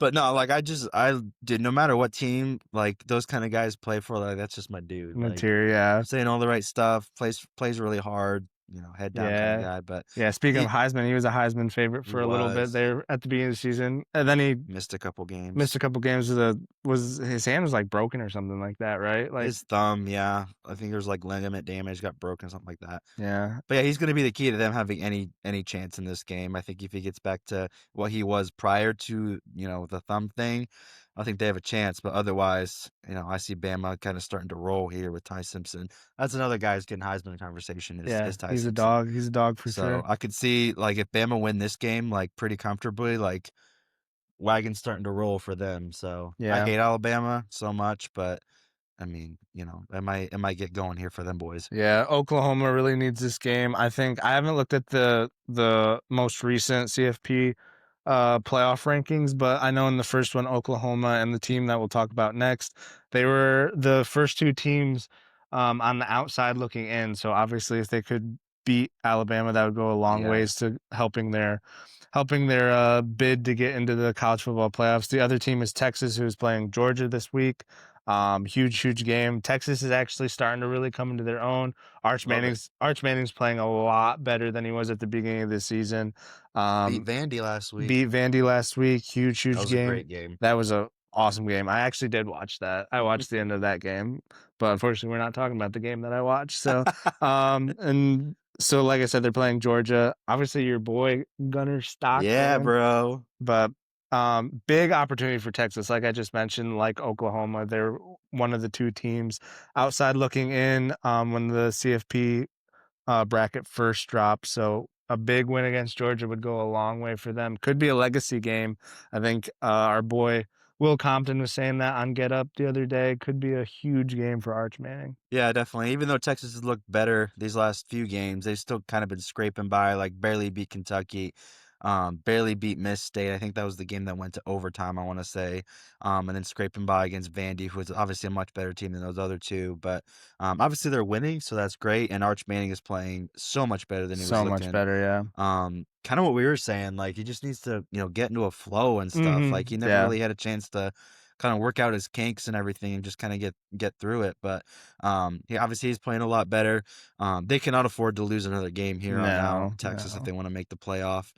But no, like I did. No matter what team, like those kind of guys play for, like that's just my dude. Material, yeah. Saying all the right stuff. Plays really hard. Head down kind of guy. But yeah, speaking of Heisman, he was a Heisman favorite for a little bit there at the beginning of the season, and then he missed a couple games. Was his hand was like broken or something like that, right? Like his thumb, yeah. I think there's like ligament damage, got broken, something like that. Yeah. But yeah, he's going to be the key to them having any chance in this game. I think if he gets back to what he was prior to the thumb thing, I think they have a chance. But otherwise, I see Bama kind of starting to roll here with Ty Simpson. That's another guy who's getting Heisman conversation. Is Ty Simpson. He's a dog. He's a dog for sure. So I could see like if Bama win this game like pretty comfortably, like wagon's starting to roll for them. So I hate Alabama so much, but I mean, it might get going here for them boys. Yeah, Oklahoma really needs this game. I think I haven't looked at the most recent CFP playoff rankings, but I know in the first one, Oklahoma and the team that we'll talk about next, they were the first 2 teams on the outside looking in. So obviously, if they could beat Alabama, that would go a long ways to helping their helping their bid to get into the college football playoffs. The other team is Texas, who's playing Georgia this week. Huge game. Texas is actually starting to really come into their own. Arch Manning's playing a lot better than he was at the beginning of the season. Beat Vandy last week. Huge That was game. a great game. That was a awesome game. I actually did watch that. I watched the end of that game, but unfortunately, we're not talking about the game that I watched. So, and so, like I said, they're playing Georgia. Obviously, your boy Gunner Stockton. Yeah, bro. But big opportunity for Texas. Like I just mentioned, like Oklahoma, they're one of the two teams outside looking in when the CFP bracket first dropped. So a big win against Georgia would go a long way for them. Could be a legacy game. I think our boy Will Compton was saying that on Get Up the other day. Could be a huge game for Arch Manning. Yeah, definitely. Even though Texas has looked better these last few games, they've still kind of been scraping by, like barely beat Kentucky, barely beat Miss State. I think that was the game that went to overtime, I want to say, and then scraping by against Vandy, who is obviously a much better team than those other two. But obviously they're winning, so that's great. And Arch Manning is playing so much better than he was looking. So much better, yeah. Kind of what we were saying, like he just needs to, get into a flow and stuff. Like he never really had a chance to kind of work out his kinks and everything and just kind of get through it. But obviously he's playing a lot better. They cannot afford to lose another game here on out, Texas, if they want to make the playoff.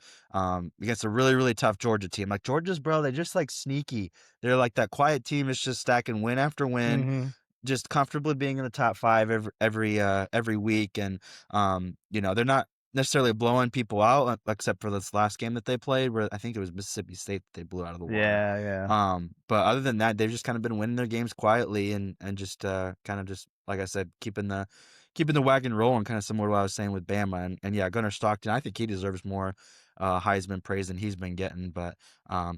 Against a really, really tough Georgia team. Like Georgia's, bro, they're just like sneaky. They're like that quiet team is just stacking win after win. Just comfortably being in the top 5 every week. And they're not necessarily blowing people out, except for this last game that they played, where I think it was Mississippi State that they blew out of the water. Yeah. But other than that, they've just kind of been winning their games quietly and just kind of just, like I said, keeping the wagon rolling, kind of similar to what I was saying with Bama. And yeah, Gunnar Stockton, I think he deserves more Heisman praise than he's been getting, but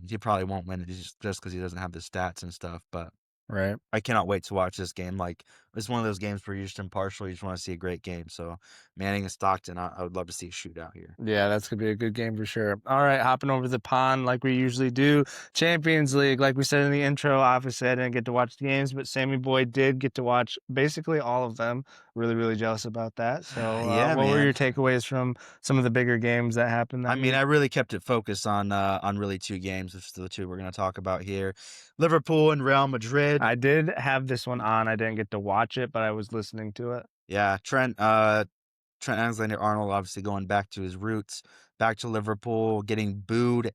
he probably won't win it just because he doesn't have the stats and stuff. But right, I cannot wait to watch this game. Like, it's one of those games where you're just impartial. You just want to see a great game. So, Manning and Stockton, I would love to see a shootout here. Yeah, that's going to be a good game for sure. All right, hopping over the pond like we usually do. Champions League, like we said in the intro, obviously I didn't get to watch the games, but Sammy Boy did get to watch basically all of them. Really, really jealous about that. So, Yeah, what were your takeaways from some of the bigger games that happened that week? I really kept it focused on really 2 games, which are the 2 we're going to talk about here. Liverpool and Real Madrid. I did have this one on. I didn't get to watch it, but I was listening to it. Yeah, Trent Alexander-Arnold obviously going back to his roots, back to Liverpool, getting booed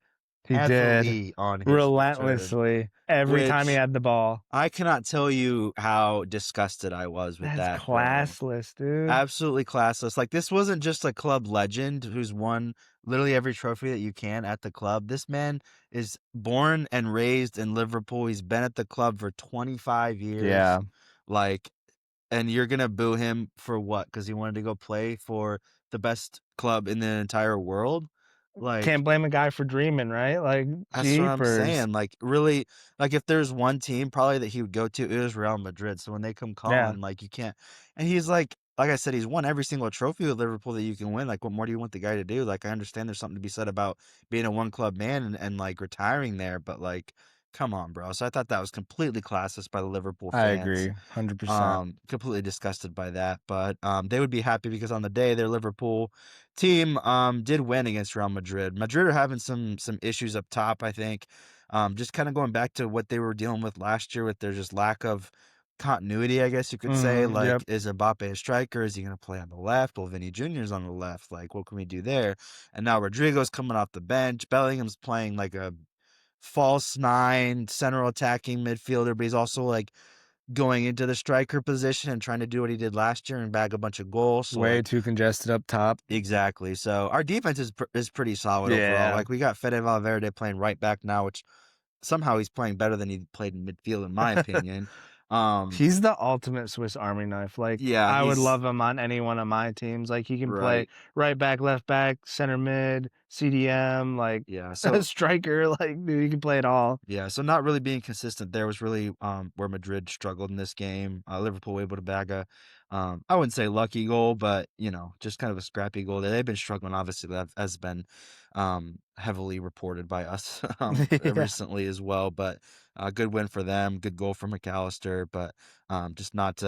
heavily on his relentlessly return, every time he had the ball. I cannot tell you how disgusted I was with that. That's classless, dude. Absolutely classless. Like, this wasn't just a club legend who's won literally every trophy that you can at the club. This man is born and raised in Liverpool. He's been at the club for 25 years. Yeah. Like, and you're going to boo him for what? Because he wanted to go play for the best club in the entire world? Like, can't blame a guy for dreaming, right? Like, that's what I'm saying. Like, really, like if there's one team probably that he would go to, it was Real Madrid. So when they come calling, like you can't. And he's like I said, he's won every single trophy with Liverpool that you can win. Like, what more do you want the guy to do? Like, I understand there's something to be said about being a one club man and like retiring there, but like, come on, bro. So I thought that was completely classist by the Liverpool fans. I agree, 100%. Completely disgusted by that, but they would be happy because on the day their Liverpool team did win against Real Madrid. Madrid are having some issues up top, I think. Just kind of going back to what they were dealing with last year with their just lack of continuity, I guess you could say. Like, is Mbappe a striker? Is he going to play on the left? Well, Vinny Jr.'s on the left. Like, what can we do there? And now Rodrigo's coming off the bench. Bellingham's playing like a false 9, central attacking midfielder, but he's also like going into the striker position and trying to do what he did last year and bag a bunch of goals. So way too congested up top. Exactly. So our defense is pretty solid overall. Like, we got Fede Valverde playing right back now, which somehow he's playing better than he played in midfield, in my opinion. He's the ultimate Swiss Army knife. Like, yeah, I would love him on any one of my teams. Like, he can play right back, left back, center mid, CDM, like, so striker. Like, dude, he can play it all. Yeah, so not really being consistent there was really where Madrid struggled in this game. Liverpool able to bag a, I wouldn't say lucky goal, but just kind of a scrappy goal. They've been struggling. Obviously, that has been heavily reported by us recently as well. But good win for them. Good goal for McAllister, but just not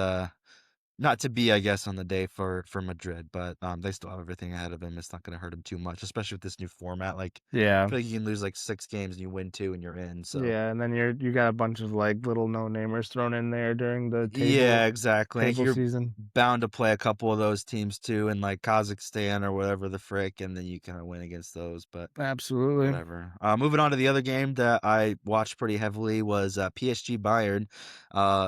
Not to be, I guess, on the day for Madrid, but they still have everything ahead of them. It's not going to hurt them too much, especially with this new format. Like, Yeah. I feel like you can lose like 6 games and you win 2 and you're in. So Yeah, and then you got a bunch of like little no-namers thrown in there during the yeah, exactly. table You're season. bound to play a couple of those teams too, in like Kazakhstan or whatever the frick, and then you kind of win against those. But Absolutely. whatever. Moving on to the other game that I watched pretty heavily was PSG Bayern.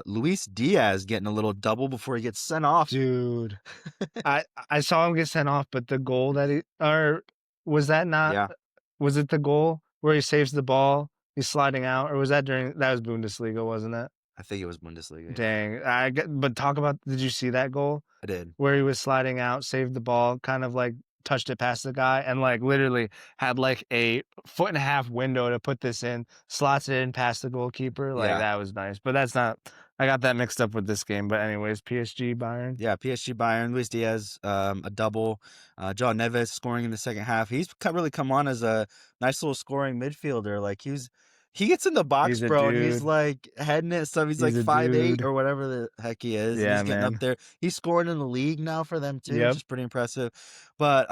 Luis Diaz getting a little double before he gets sent off. Dude, I saw him get sent off, but the goal that was that not? Yeah. Was it the goal where he saves the ball? He's sliding out, or was that that was Bundesliga, wasn't it? I think it was Bundesliga. Dang, but talk about, did you see that goal? I did. Where he was sliding out, saved the ball, kind of like touched it past the guy, and like literally had like a 1.5 foot window to put this in, slots it in past the goalkeeper. Like Yeah. that was nice. But that's not, I got that mixed up with this game. But anyways, PSG Bayern. Yeah, PSG Bayern, Luis Diaz, a double. João Neves scoring in the second half. He's really come on as a nice little scoring midfielder. Like he gets in the box, He's a bro, and he's dude. like heading it stuff. He's like He's a 5'8" dude. or whatever the heck he is. And Yeah, he's getting up man. there. He's scoring in the league now for them too, Yep. which is pretty impressive. But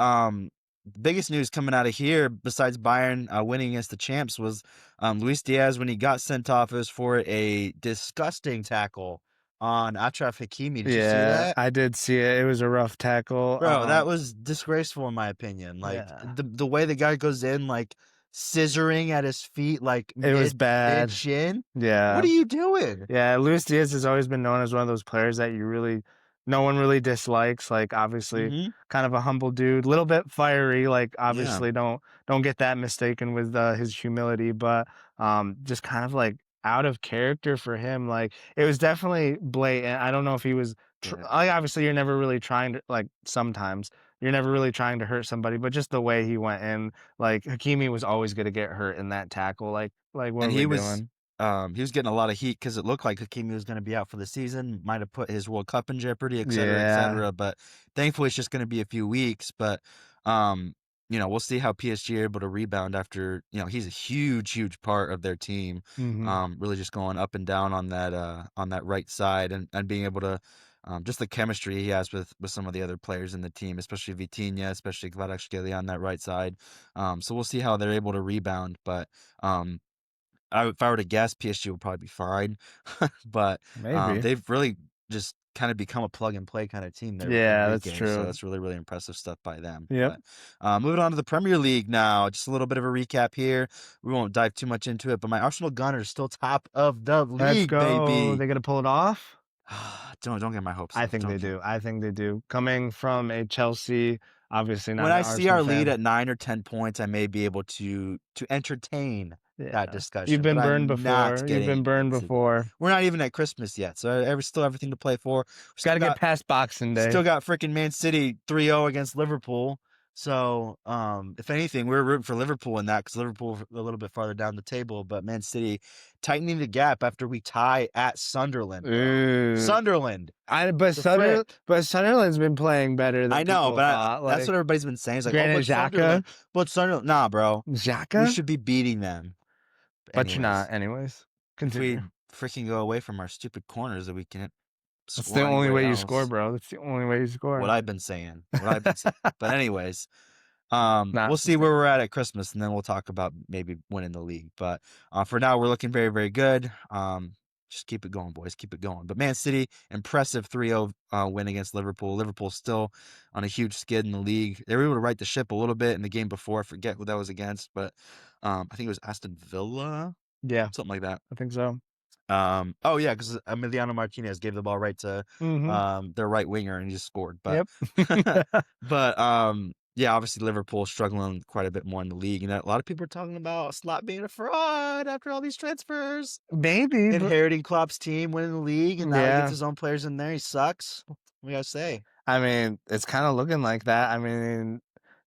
biggest news coming out of here, besides Bayern winning against the champs, was Luis Diaz, when he got sent off, it was for a disgusting tackle on Achraf Hakimi. Did you see that? I did see it. It was a rough tackle. Bro, that was disgraceful in my opinion. Like Yeah. the way the guy goes in, like scissoring at his feet, like It was bad. mid shin. Yeah. What are you doing? Yeah, Luis Diaz has always been known as one of those players that no one really dislikes. Like obviously, kind of a humble dude, a little bit fiery. Like obviously, don't get that mistaken with his humility, but just kind of like out of character for him. Like it was definitely blatant. I don't know if he was. Like obviously, you're never really trying to, like, sometimes you're never really trying to hurt somebody, but just the way he went in, like Hakimi was always going to get hurt in that tackle. Like what And are we doing? He was getting a lot of heat because it looked like Hakimi was going to be out for the season, might have put his World Cup in jeopardy, et cetera, et cetera. But thankfully, it's just going to be a few weeks. But we'll see how PSG are able to rebound after, he's a huge, huge part of their team. Really just going up and down on that right side and being able to, just the chemistry he has with some of the other players in the team, especially Vitinha, especially Kvaratskhelia on that right side. So we'll see how they're able to rebound. But if I were to guess, PSG will probably be fine. But Maybe. they've really just kind of become a plug and play kind of team there. Yeah, that's game, true. So that's really, really impressive stuff by them. Yep. But moving on to the Premier League now, just a little bit of a recap here. We won't dive too much into it, but my Arsenal Gunners still top of the league, Let's go. baby. They're gonna pull it off. Don't get my hopes up. I think they do. I think they do. Coming from a Chelsea, obviously not. When an I see our Arsenal lead fan. at 9 or 10 points, I may be able to entertain that discussion. You've been but burned I'm before. not You've getting been burned to- before. We're not even at Christmas yet, so still everything to play for. Got to get past Boxing Day. Still got freaking Man City 3-0 against Liverpool. So, if anything, we're rooting for Liverpool in that because Liverpool a little bit farther down the table, but Man City tightening the gap after we tie at Sunderland. Sunderland. But Sunderland's been playing better than I know, people but thought. that's what everybody's been saying. It's like, Granit Xhaka? But Sunderland, nah, bro. Xhaka? We should be beating them. But you're not, anyways. Continue. If we freaking go away from our stupid corners that we can't. That's the only way you score, bro. That's the only way you score. What I've been saying. But anyways, we'll see where we're at Christmas, and then we'll talk about maybe winning the league. But for now, we're looking very, very good. Just keep it going, boys. Keep it going. But Man City, impressive 3-0 win against Liverpool. Liverpool's still on a huge skid in the league. They were able to right the ship a little bit in the game before. I forget who that was against, but I think it was Aston Villa. Yeah. Something like that. I think so. Oh yeah, because Emiliano Martinez gave the ball right to their right winger and he just scored. But yeah, obviously Liverpool struggling quite a bit more in the league, and a lot of people are talking about Slot being a fraud after all these transfers. Maybe inheriting Klopp's team, winning the league, and now he gets his own players in there. He sucks. What do you gotta say? I mean, it's kind of looking like that. I mean,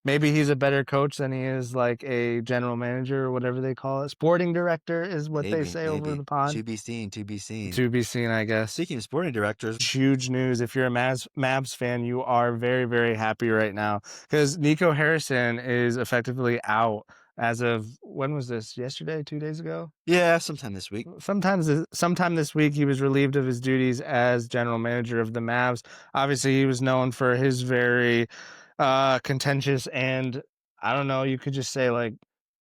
maybe he's a better coach than he is like a general manager or whatever they call it. Sporting director is what they say over the pond. To be seen. To be seen. To be seen, I guess. Speaking of sporting directors, huge news. If you're a Mavs fan, you are very, very happy right now because Nico Harrison is effectively out as of when was this? Yesterday, 2 days ago? Yeah, sometime this week. Sometime this week, he was relieved of his duties as general manager of the Mavs. Obviously, he was known for his very contentious and I don't know, you could just say like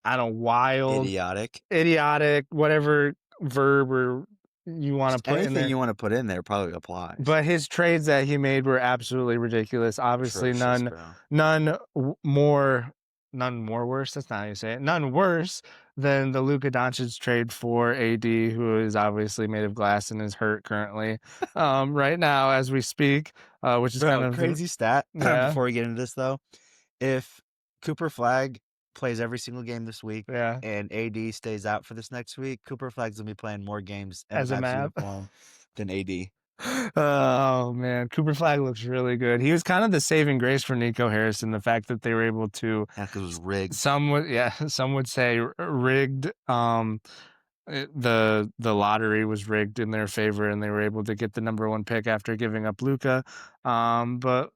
I don't know, wild, idiotic, whatever verb or you want to put in there. Anything you want to put in there probably applies. But his trades that he made were absolutely ridiculous. Obviously, Atrocious, none more worse. That's not how you say it. None worse than the Luka Doncic trade for AD, who is obviously made of glass and is hurt currently, right now as we speak. Which is kind of crazy stat. Yeah. Before we get into this, though, if Cooper Flag plays every single game this week, Yeah. and AD stays out for this next week, Cooper Flag's gonna be playing more games as a Mav than AD. Oh man, Cooper Flag looks really good. He was kind of the saving grace for Nico Harrison. The fact that they were able to, because it was rigged. Some would say rigged. The lottery was rigged in their favor, and they were able to get the number 1 pick after giving up Luka. But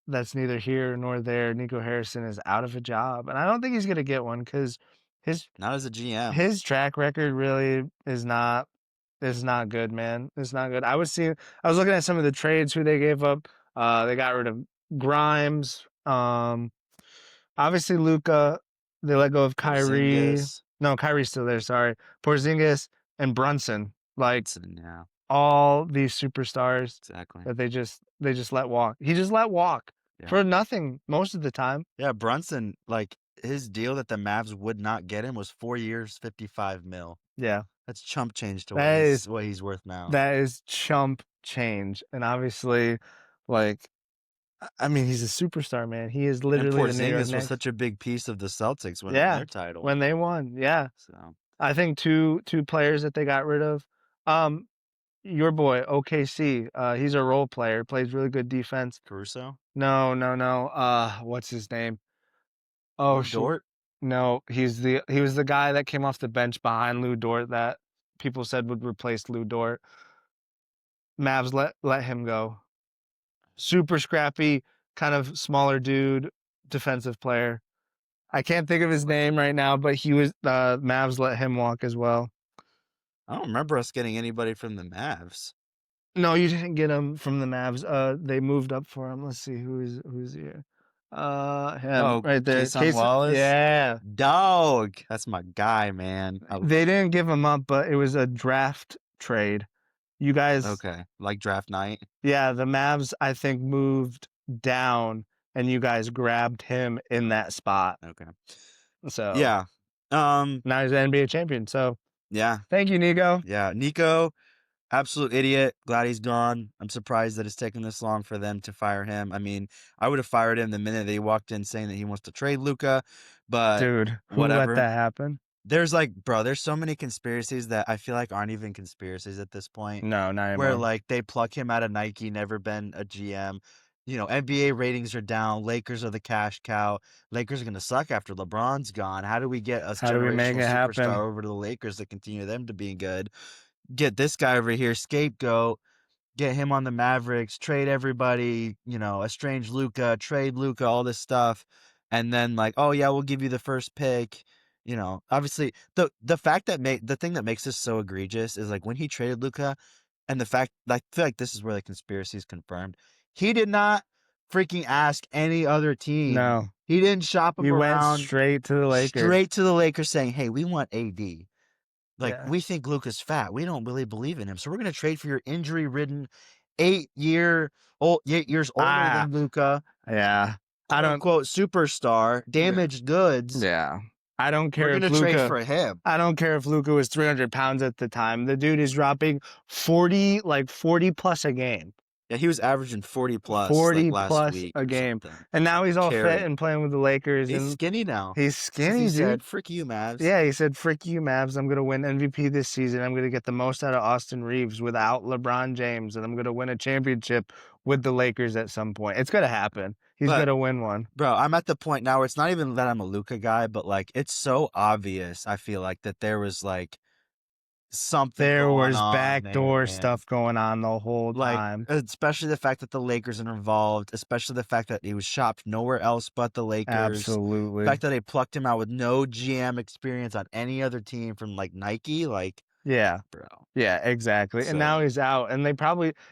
that's neither here nor there. Nico Harrison is out of a job, and I don't think he's gonna get one because not as a GM. His track record really is not good, man. It's not good. I was looking at some of the trades who they gave up. They got rid of Grimes. Obviously Luka. They let go of Kyrie. Porzingis. No, Kyrie's still there. Sorry, Porzingis and Brunson. Like yeah. all these superstars. Exactly. That they just let walk. He just let walk for nothing most of the time. Yeah, Brunson, like his deal that the Mavs would not get him was 4 years, $55 million. Yeah. That's chump change to what he's worth now. That is chump change. And obviously, like, I mean, he's a superstar, man. He is literally the New York Knicks was such a big piece of the Celtics winning their title. When they won, So I think two players that they got rid of. Your boy, OKC, he's a role player, plays really good defense. Caruso? No. What's his name? Oh, Dort? No, he was the guy that came off the bench behind Lou Dort that people said would replace Lou Dort. Mavs let him go. Super scrappy, kind of smaller dude, defensive player. I can't think of his name right now, but he was Mavs let him walk as well. I don't remember us getting anybody from the Mavs. No, you didn't get him from the Mavs. They moved up for him. Let's see who's here. Him right there. Jason Wallace? Yeah. Dog. That's my guy, man. They didn't give him up, but it was a draft trade. You guys. Okay. Like draft night? Yeah, the Mavs, I think, moved down and you guys grabbed him in that spot. Okay. So yeah. Now he's an NBA champion. So yeah. Thank you, Nico. Yeah. Nico, absolute idiot. Glad he's gone. I'm surprised that it's taken this long for them to fire him. I mean, I would have fired him the minute they walked in saying that he wants to trade Luka, but dude, who whatever. let that happen? There's there's so many conspiracies that I feel like aren't even conspiracies at this point. No, not where anymore. they pluck him out of Nike, never been a GM. You know, NBA ratings are down. Lakers are the cash cow. Lakers are going to suck after LeBron's gone. How do we get a generational superstar over to the Lakers to continue them to be good? Get this guy over here, scapegoat. Get him on the Mavericks. Trade everybody. You know, estrange Luka. Trade Luka. All this stuff. And then oh yeah, we'll give you the first pick. You know, obviously the fact that the thing that makes this so egregious is when he traded Luka, and the fact I feel like this is where the conspiracy is confirmed. He did not freaking ask any other team. No, he didn't shop him around. He went straight to the Lakers. Straight to the Lakers, saying, "Hey, we want AD. We think Luka's fat. We don't really believe in him, so we're going to trade for your injury-ridden 8 years older than Luka. Yeah, I don't quote superstar, damaged goods. Yeah, I don't care. We're going to trade for him. I don't care if Luka was 300 pounds at the time. The dude is dropping 40 plus a game. Yeah, he was averaging 40 plus last week a game. And now he's all fit and playing with the Lakers. He's skinny now. He's skinny, dude. He said, frick you, Mavs. Yeah, he said, frick you, Mavs. I'm going to win MVP this season. I'm going to get the most out of Austin Reeves without LeBron James. And I'm going to win a championship with the Lakers at some point. It's going to happen. He's going to win one. Bro, I'm at the point now where it's not even that I'm a Luka guy, but it's so obvious, I feel like, that there was something There going was on backdoor there, stuff going on the whole time. Especially the fact that the Lakers are involved, especially the fact that he was shopped nowhere else but the Lakers. Absolutely. The fact that they plucked him out with no GM experience on any other team from like Nike, yeah, bro. Yeah, exactly. So, and now he's out, and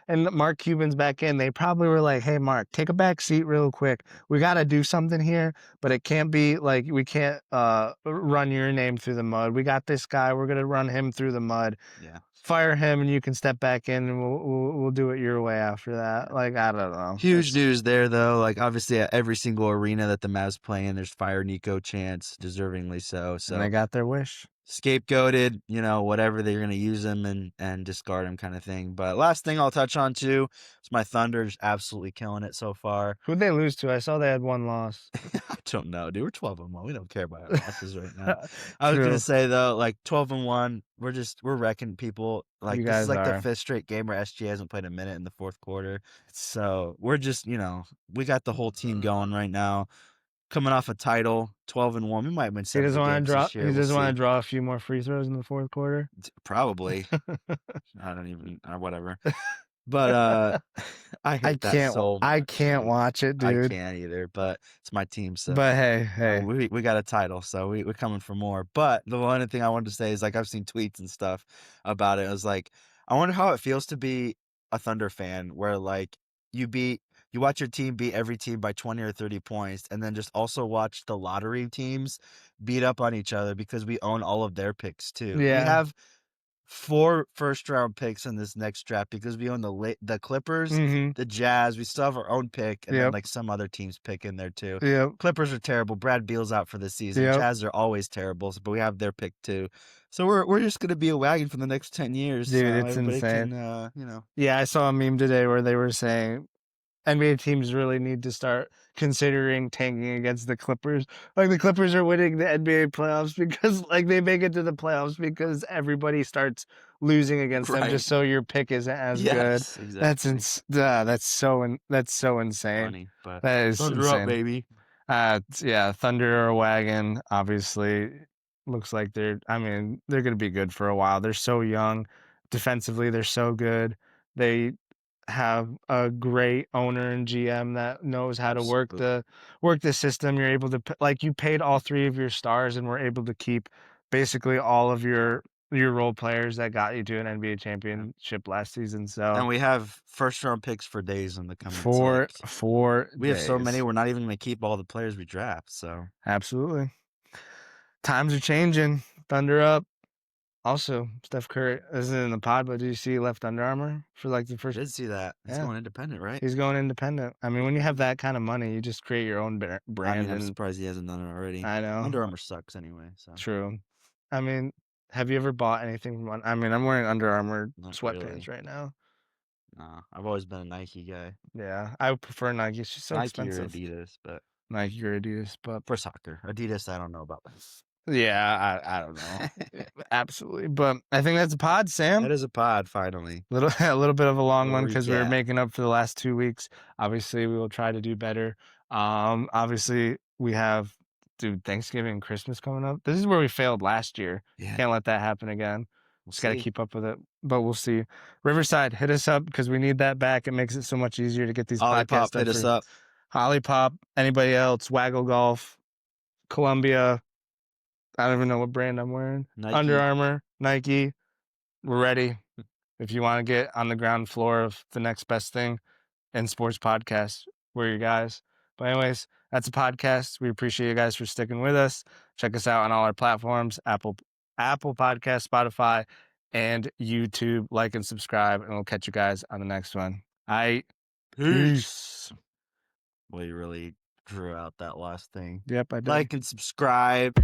and Mark Cuban's back in. They probably were like, "Hey, Mark, take a back seat real quick. We got to do something here, but it can't be like we can't run your name through the mud. We got this guy. We're gonna run him through the mud. yeah. Fire him, and you can step back in, and we'll do it your way after that." Like, I don't know. Huge news there, though. Like, obviously, at every single arena that the Mavs play in, there's fire Nico chants, deservingly so. So And they got their wish. Scapegoated, whatever, they're going to use him and discard him kind of thing. But last thing I'll touch on, too, is my Thunder just absolutely killing it so far. Who'd they lose to? I saw they had one loss. I don't know, dude. We're 12-1. We don't care about our losses right now. I was going to say, though, like, 12-1, we're wrecking people. Like, this is like the 5th straight game where SG hasn't played a minute in the 4th quarter. So we're just, we got the whole team going right now. Coming off a title, 12-1. We might win 7 games this year. He doesn't want to draw a few more free throws in the 4th quarter. Probably. I don't even whatever. But I hate that so much. I can't watch it, dude. I can't either. But it's my team. So. But hey, we got a title, so we're coming for more. But the one thing I wanted to say is, like, I've seen tweets and stuff about it. I was like, I wonder how it feels to be a Thunder fan, where like you watch your team beat every team by 20 or 30 points, and then just also watch the lottery teams beat up on each other because we own all of their picks too. Yeah. We have 4 first-round picks in this next draft because we own the Clippers, the Jazz. We still have our own pick, and then like some other teams pick in there too. Clippers are terrible. Brad Beal's out for the season. Jazz are always terrible, but we have their pick too. So we're just gonna be a wagon for the next 10 years. Dude, so it's insane. Can, Yeah, I saw a meme today where they were saying NBA teams really need to start considering tanking against the Clippers. Like, the Clippers are winning the NBA playoffs because, like, they make it to the playoffs because everybody starts losing against them just so your pick isn't as good. Exactly. That's so insane. Funny, but that is Thunder insane. up, baby. Yeah, Thunder or wagon, obviously. Looks like they're going to be good for a while. They're so young. Defensively, they're so good. They have a great owner and GM that knows how to work the system. You're able to, like, you paid all 3 of your stars and were able to keep basically all of your role players that got you to an NBA championship last season. So, and we have first-round picks for days in the coming. We have so many. We're not even going to keep all the players we draft. So absolutely, times are changing. Thunder up. Also, Steph Curry isn't in the pod, but did you see he left Under Armour for like the first? I did see that. He's going independent, right? He's going independent. I mean, when you have that kind of money, you just create your own brand. I'm surprised he hasn't done it already. I know. Under Armour sucks anyway. So true. I mean, have you ever bought anything from? I'm wearing Under Armour sweatpants right now. No, I've always been a Nike guy. Yeah, I prefer Nike. It's just so expensive. Nike or Adidas, but Nike or Adidas, but for soccer, Adidas, I don't know about. Yeah, I don't know. Absolutely. But I think that's a pod, Sam. That is a pod, finally. A little bit of a long one because we were making up for the last 2 weeks. Obviously, we will try to do better. Obviously, we have, Thanksgiving and Christmas coming up. This is where we failed last year. Yeah. Can't let that happen again. Just got to keep up with it. But we'll see. Riverside, hit us up because we need that back. It makes it so much easier to get these podcasts. Hit us up. Olipop, anybody else, Waggle Golf, Columbia. I don't even know what brand I'm wearing. Nike. Under Armour, Nike. We're ready. If you want to get on the ground floor of the next best thing in sports podcasts, we're your guys. But anyways, that's a podcast. We appreciate you guys for sticking with us. Check us out on all our platforms, Apple Podcast, Spotify, and YouTube. Like and subscribe, and we'll catch you guys on the next one. Peace. Well, you really drew out that last thing. Yep, I did. Like and subscribe.